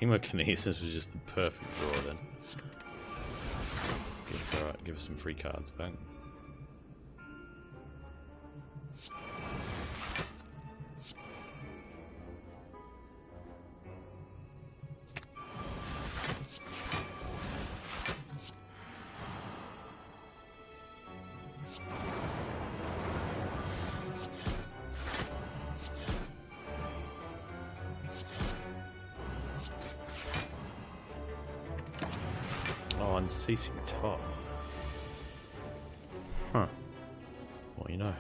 [SPEAKER 1] Hemokinesis was just the perfect draw then. It's alright, give us some free cards back. Ceasing top. Huh. Well, you know.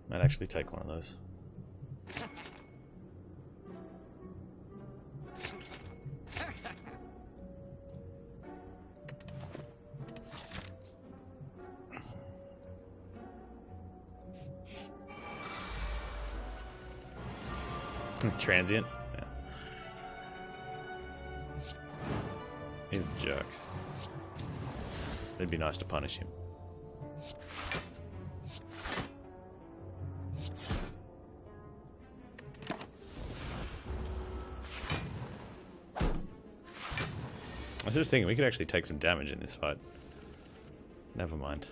[SPEAKER 1] Might actually take one of those. Transient? Yeah. He's a jerk. It'd be nice to punish him. I was just thinking we could actually take some damage in this fight. Never mind.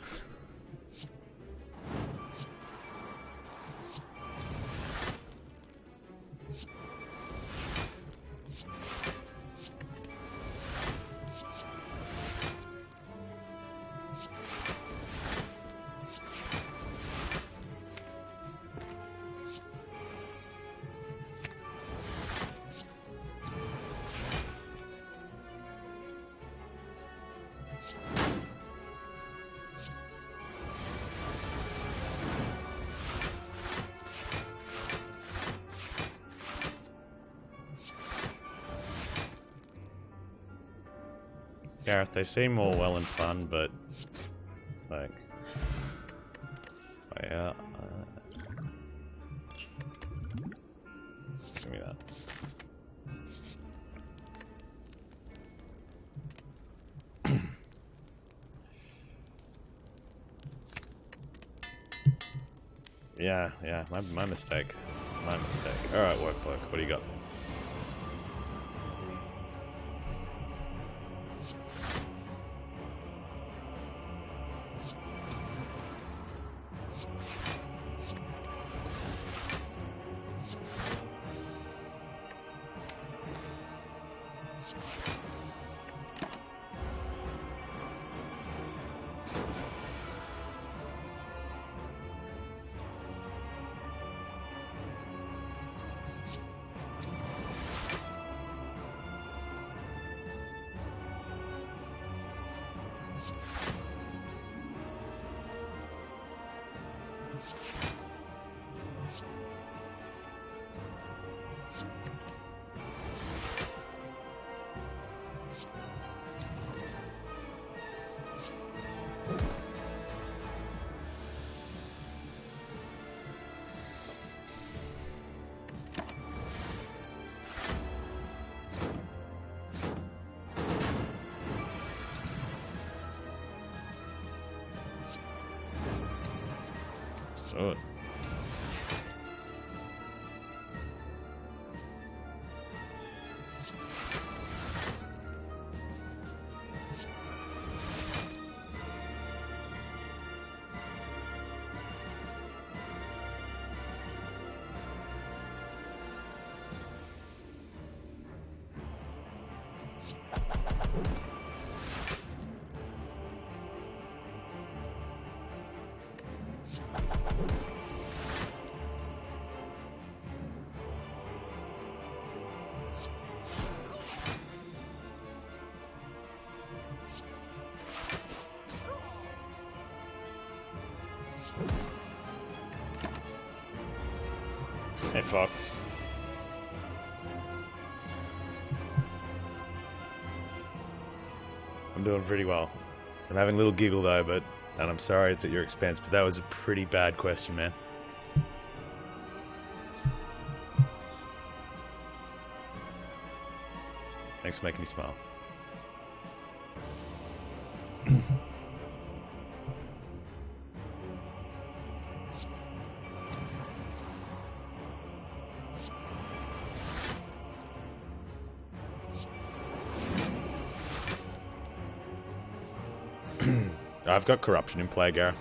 [SPEAKER 1] Gareth, they seem all well and fun, but like, yeah, give me that. Yeah, my mistake. My mistake. Alright, workbook, what do you got? So hey, Fox. I'm doing pretty well. I'm having a little giggle though, and I'm sorry it's at your expense, but that was a pretty bad question, man. Thanks for making me smile. I've got corruption in play, Gar.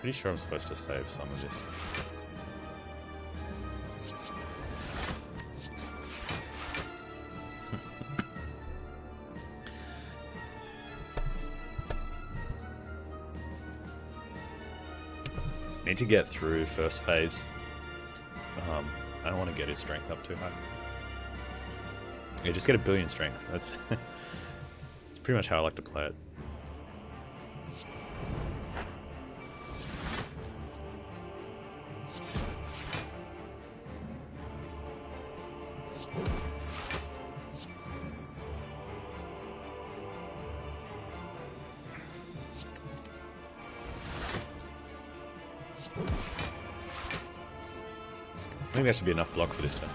[SPEAKER 1] Pretty sure I'm supposed to save some of this. Need to get through first phase. I don't want to get his strength up too high. Yeah, just get a billion strength. That's it's pretty much how I like to play it. I think that should be enough block for this turn.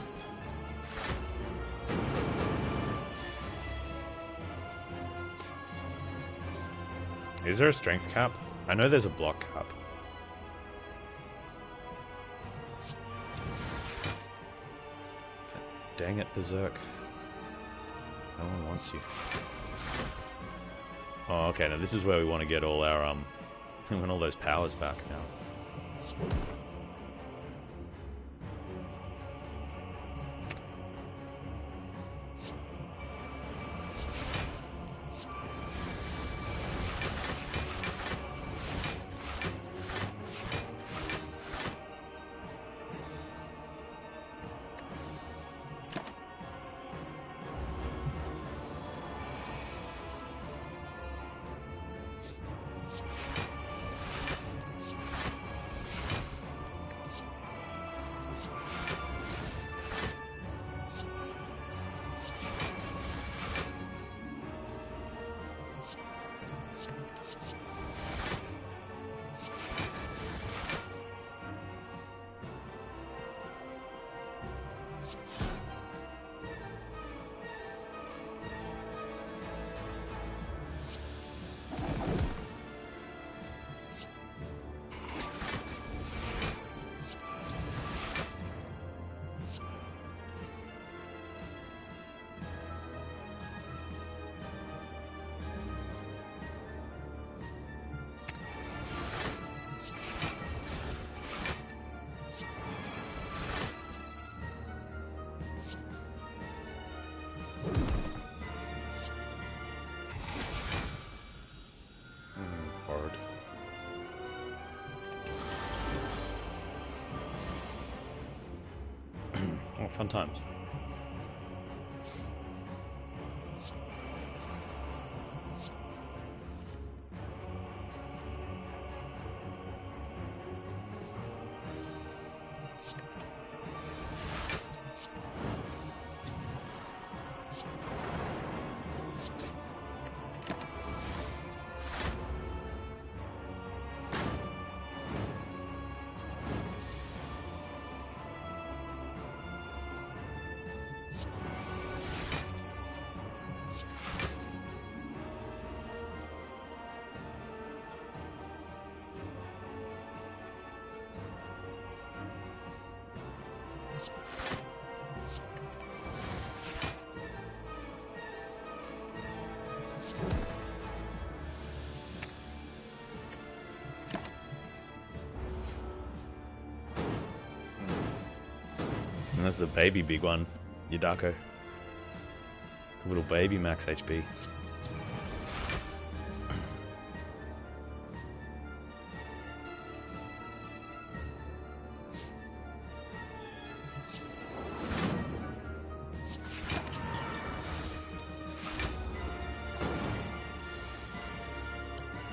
[SPEAKER 1] Is there a strength cap? I know there's a block cap. God dang it, Berserk. No one wants you. Oh, okay, now this is where we want to get all our, we want all those powers back now. Fun times. And that's the baby big one, Yudako. It's a little baby max HP.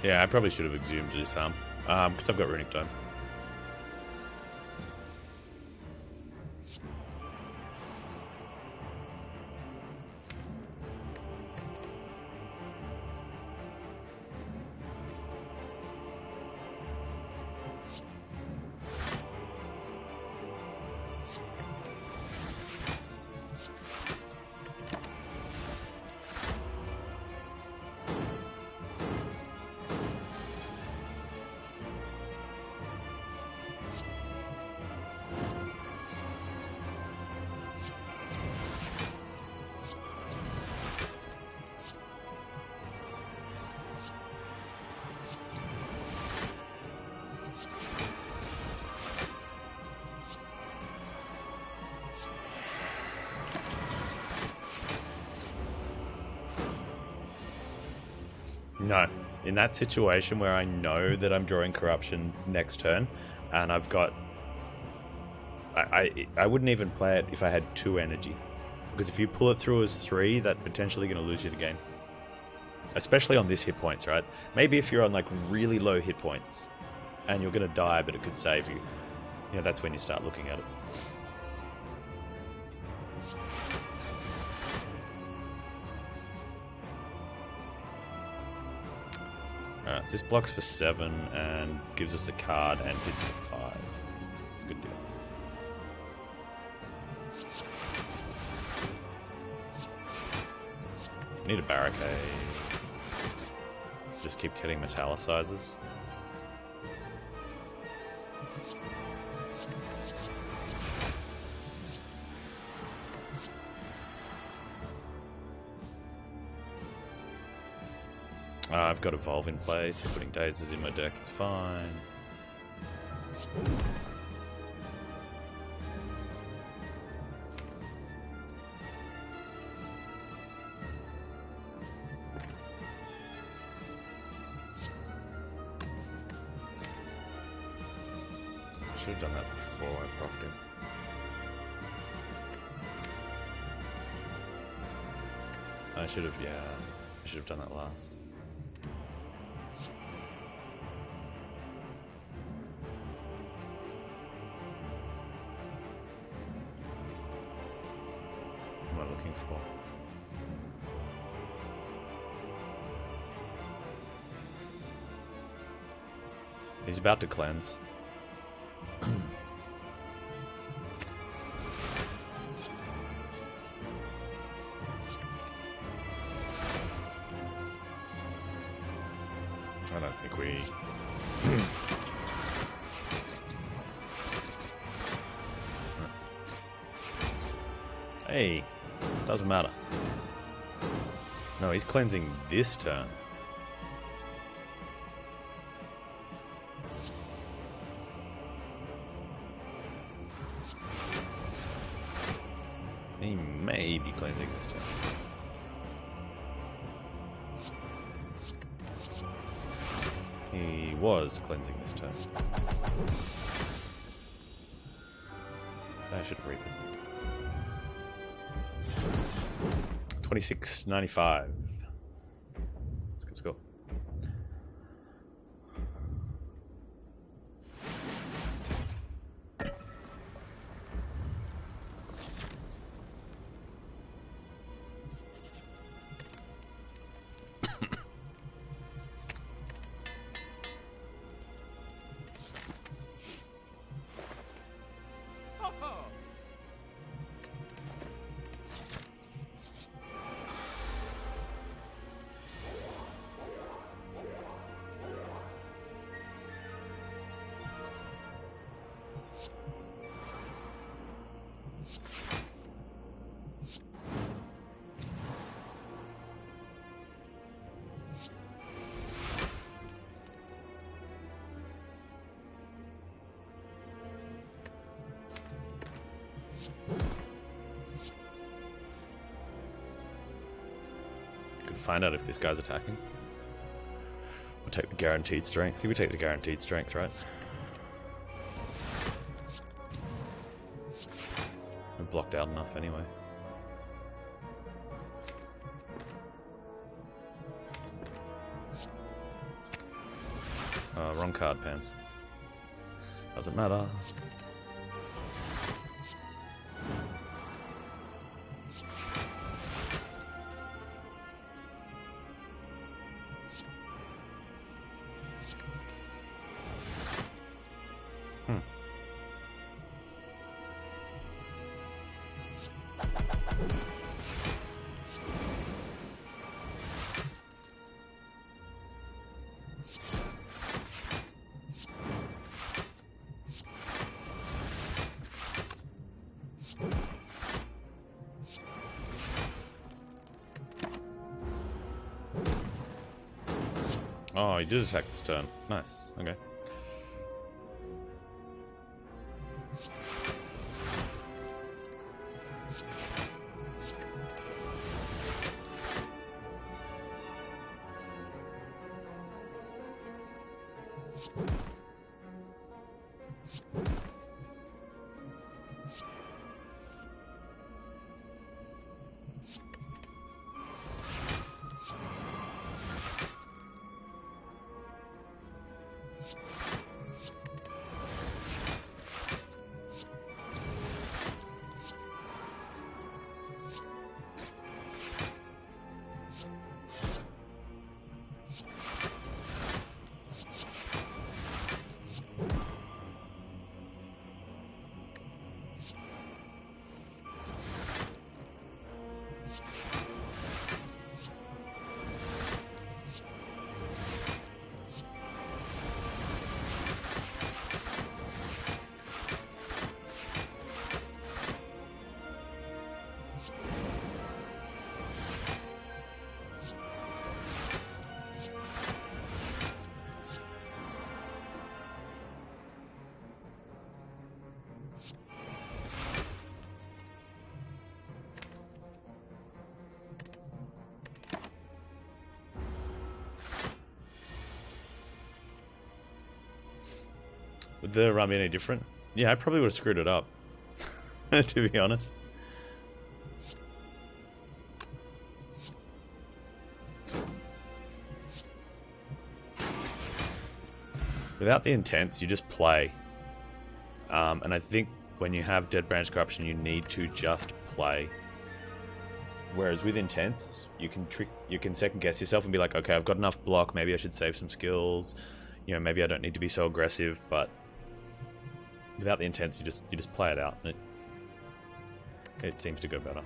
[SPEAKER 1] Yeah, I probably should have exhumed this arm, because I've got Runic Dome. No. In that situation where I know that I'm drawing corruption next turn, and I've got... I wouldn't even play it if I had 2 energy. Because if you pull it through as 3, that's potentially going to lose you the game. Especially on this hit points, right? Maybe if you're on like really low hit points, and you're going to die, but it could save you. You know, that's when you start looking at it. Alright, so this blocks for 7 and gives us a card and hits for 5. It's a good deal. Need a barricade. Just keep getting metallicizers. I've got Evolve in place, so putting Dazes in my deck is fine. I should have done that before I propped him. I should have done that last. What am I looking for? He's about to cleanse. I don't think we... Hey, doesn't matter. No, he's cleansing this turn. He may be cleansing this turn. He was cleansing this turn. I should reap it. 26.95. That's a good score. Could find out if this guy's attacking. We'll take the guaranteed strength. I think we take the guaranteed strength, right? We're blocked out enough anyway. Wrong card, Panz. Doesn't matter. Oh, he did attack this turn. Nice. Okay. Would the run be any different? Yeah, I probably would have screwed it up, to be honest. Without the intents, you just play. And I think when you have Dead Branch Corruption, you need to just play. Whereas with intents, you can second guess yourself and be like, okay, I've got enough block, maybe I should save some skills. You know, maybe I don't need to be so aggressive, but without the intents, you just play it out, and it seems to go better.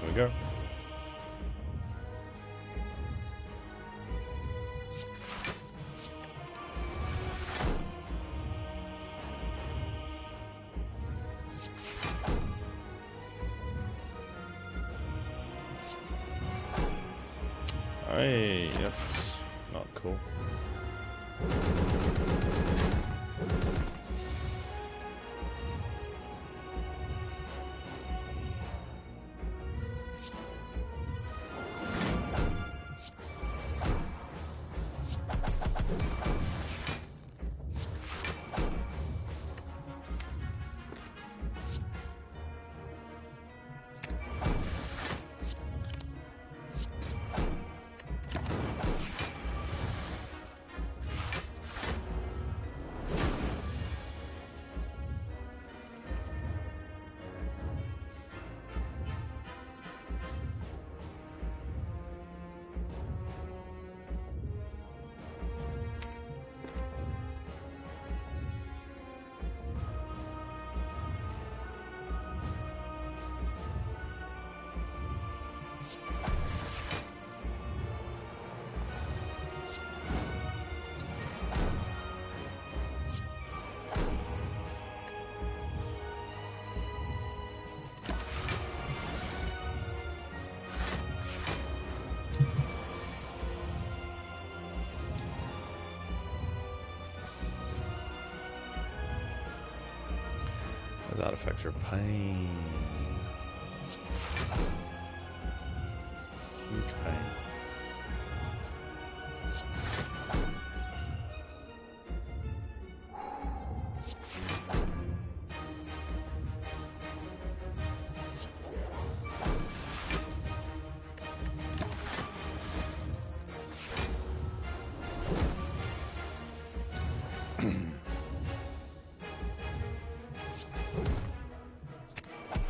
[SPEAKER 1] There we go. Hey, that's not cool. Those artifacts are a pain. Huge pain.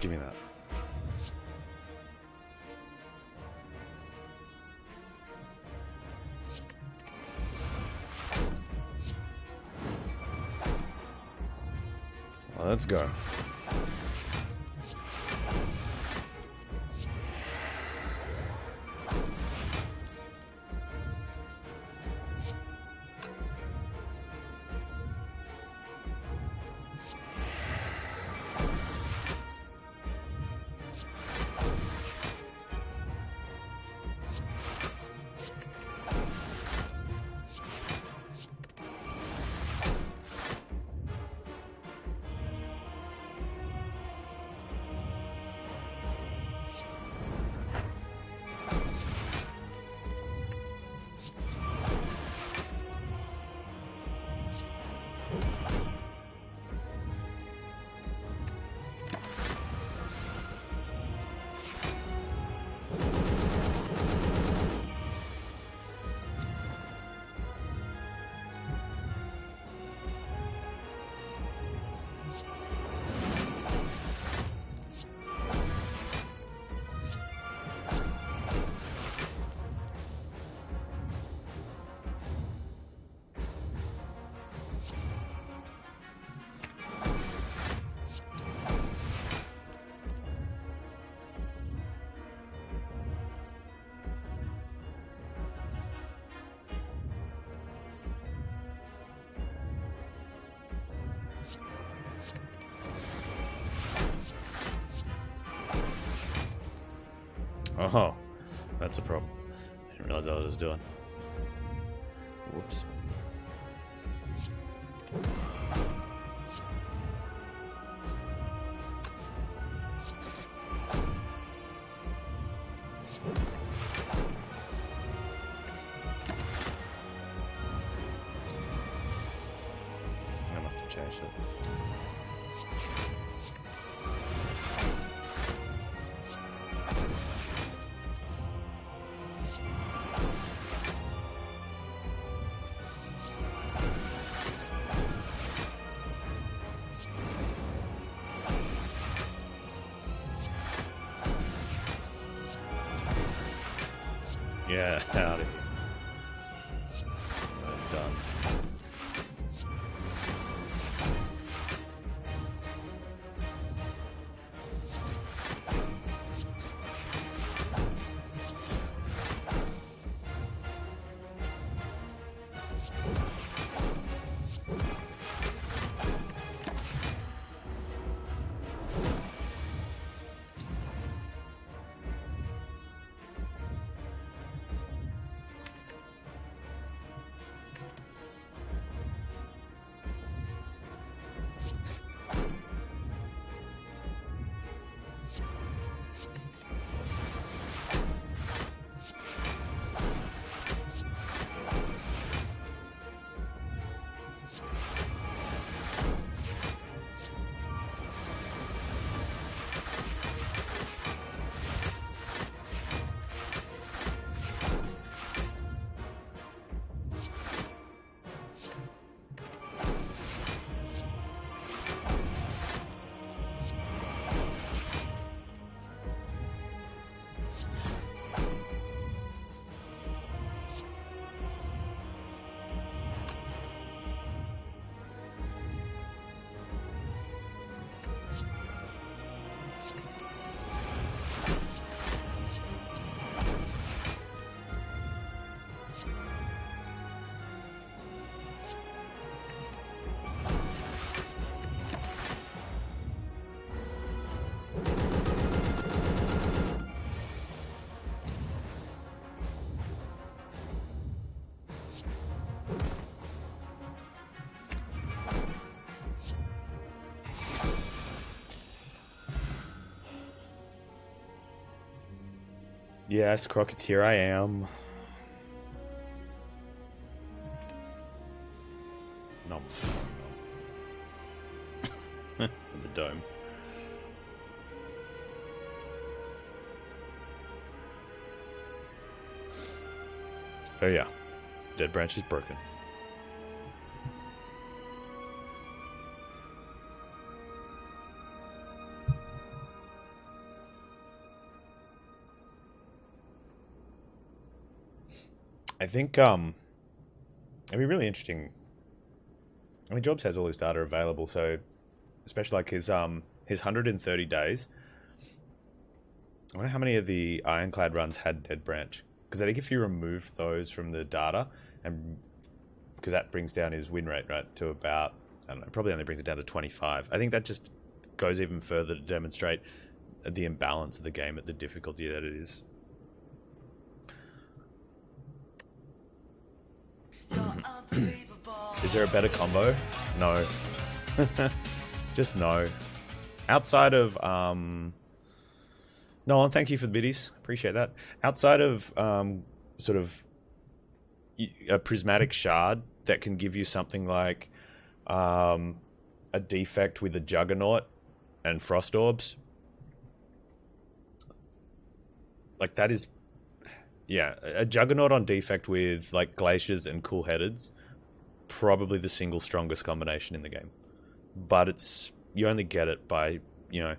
[SPEAKER 1] Give me that. Well, let's go. Oh, that's a problem. I didn't realize what I was doing. Whoops. I must have changed it. Yeah, out of here. That's done. Yes, Crocketeer, I am. Nom. The dome. Oh yeah. Dead branch is broken. I think it'd be really interesting. I mean, Jobs has all his data available, so especially like his 130 days. I wonder how many of the Ironclad runs had Dead Branch, because I think if you remove those from the data, and because that brings down his win rate, right, to about, I don't know, probably only brings it down to 25. I think that just goes even further to demonstrate the imbalance of the game at the difficulty that it is. Is there a better combo? No. Just no. Outside of Nolan, thank you for the biddies. Appreciate that. Outside of sort of a prismatic shard that can give you something like a defect with a juggernaut and frost orbs, like that is, yeah, a juggernaut on defect with like glaciers and cool headeds, probably the single strongest combination in the game. But it's, you only get it by, you know,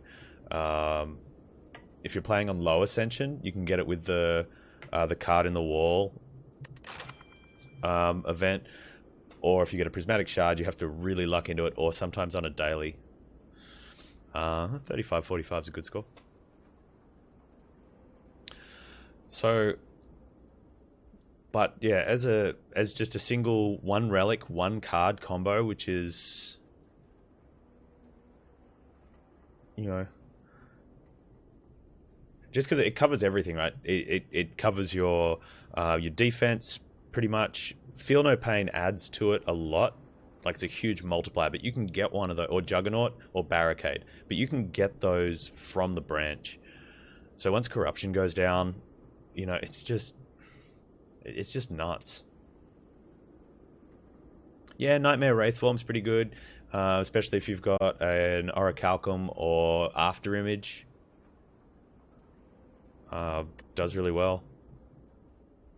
[SPEAKER 1] if you're playing on low Ascension, you can get it with the card in the wall event, or if you get a prismatic shard, you have to really luck into it, or sometimes on a daily. 35-45 is a good score. So, but yeah, as just a single one relic, one card combo, which is, you know, just because it covers everything, right? It covers your defense pretty much. Feel No Pain adds to it a lot. Like, it's a huge multiplier, but you can get one of those, or Juggernaut or Barricade, but you can get those from the branch. So once Corruption goes down, you know, it's just nuts. Yeah, Nightmare Wraithform's pretty good, especially if you've got an Orichalcum or Afterimage. Does really well.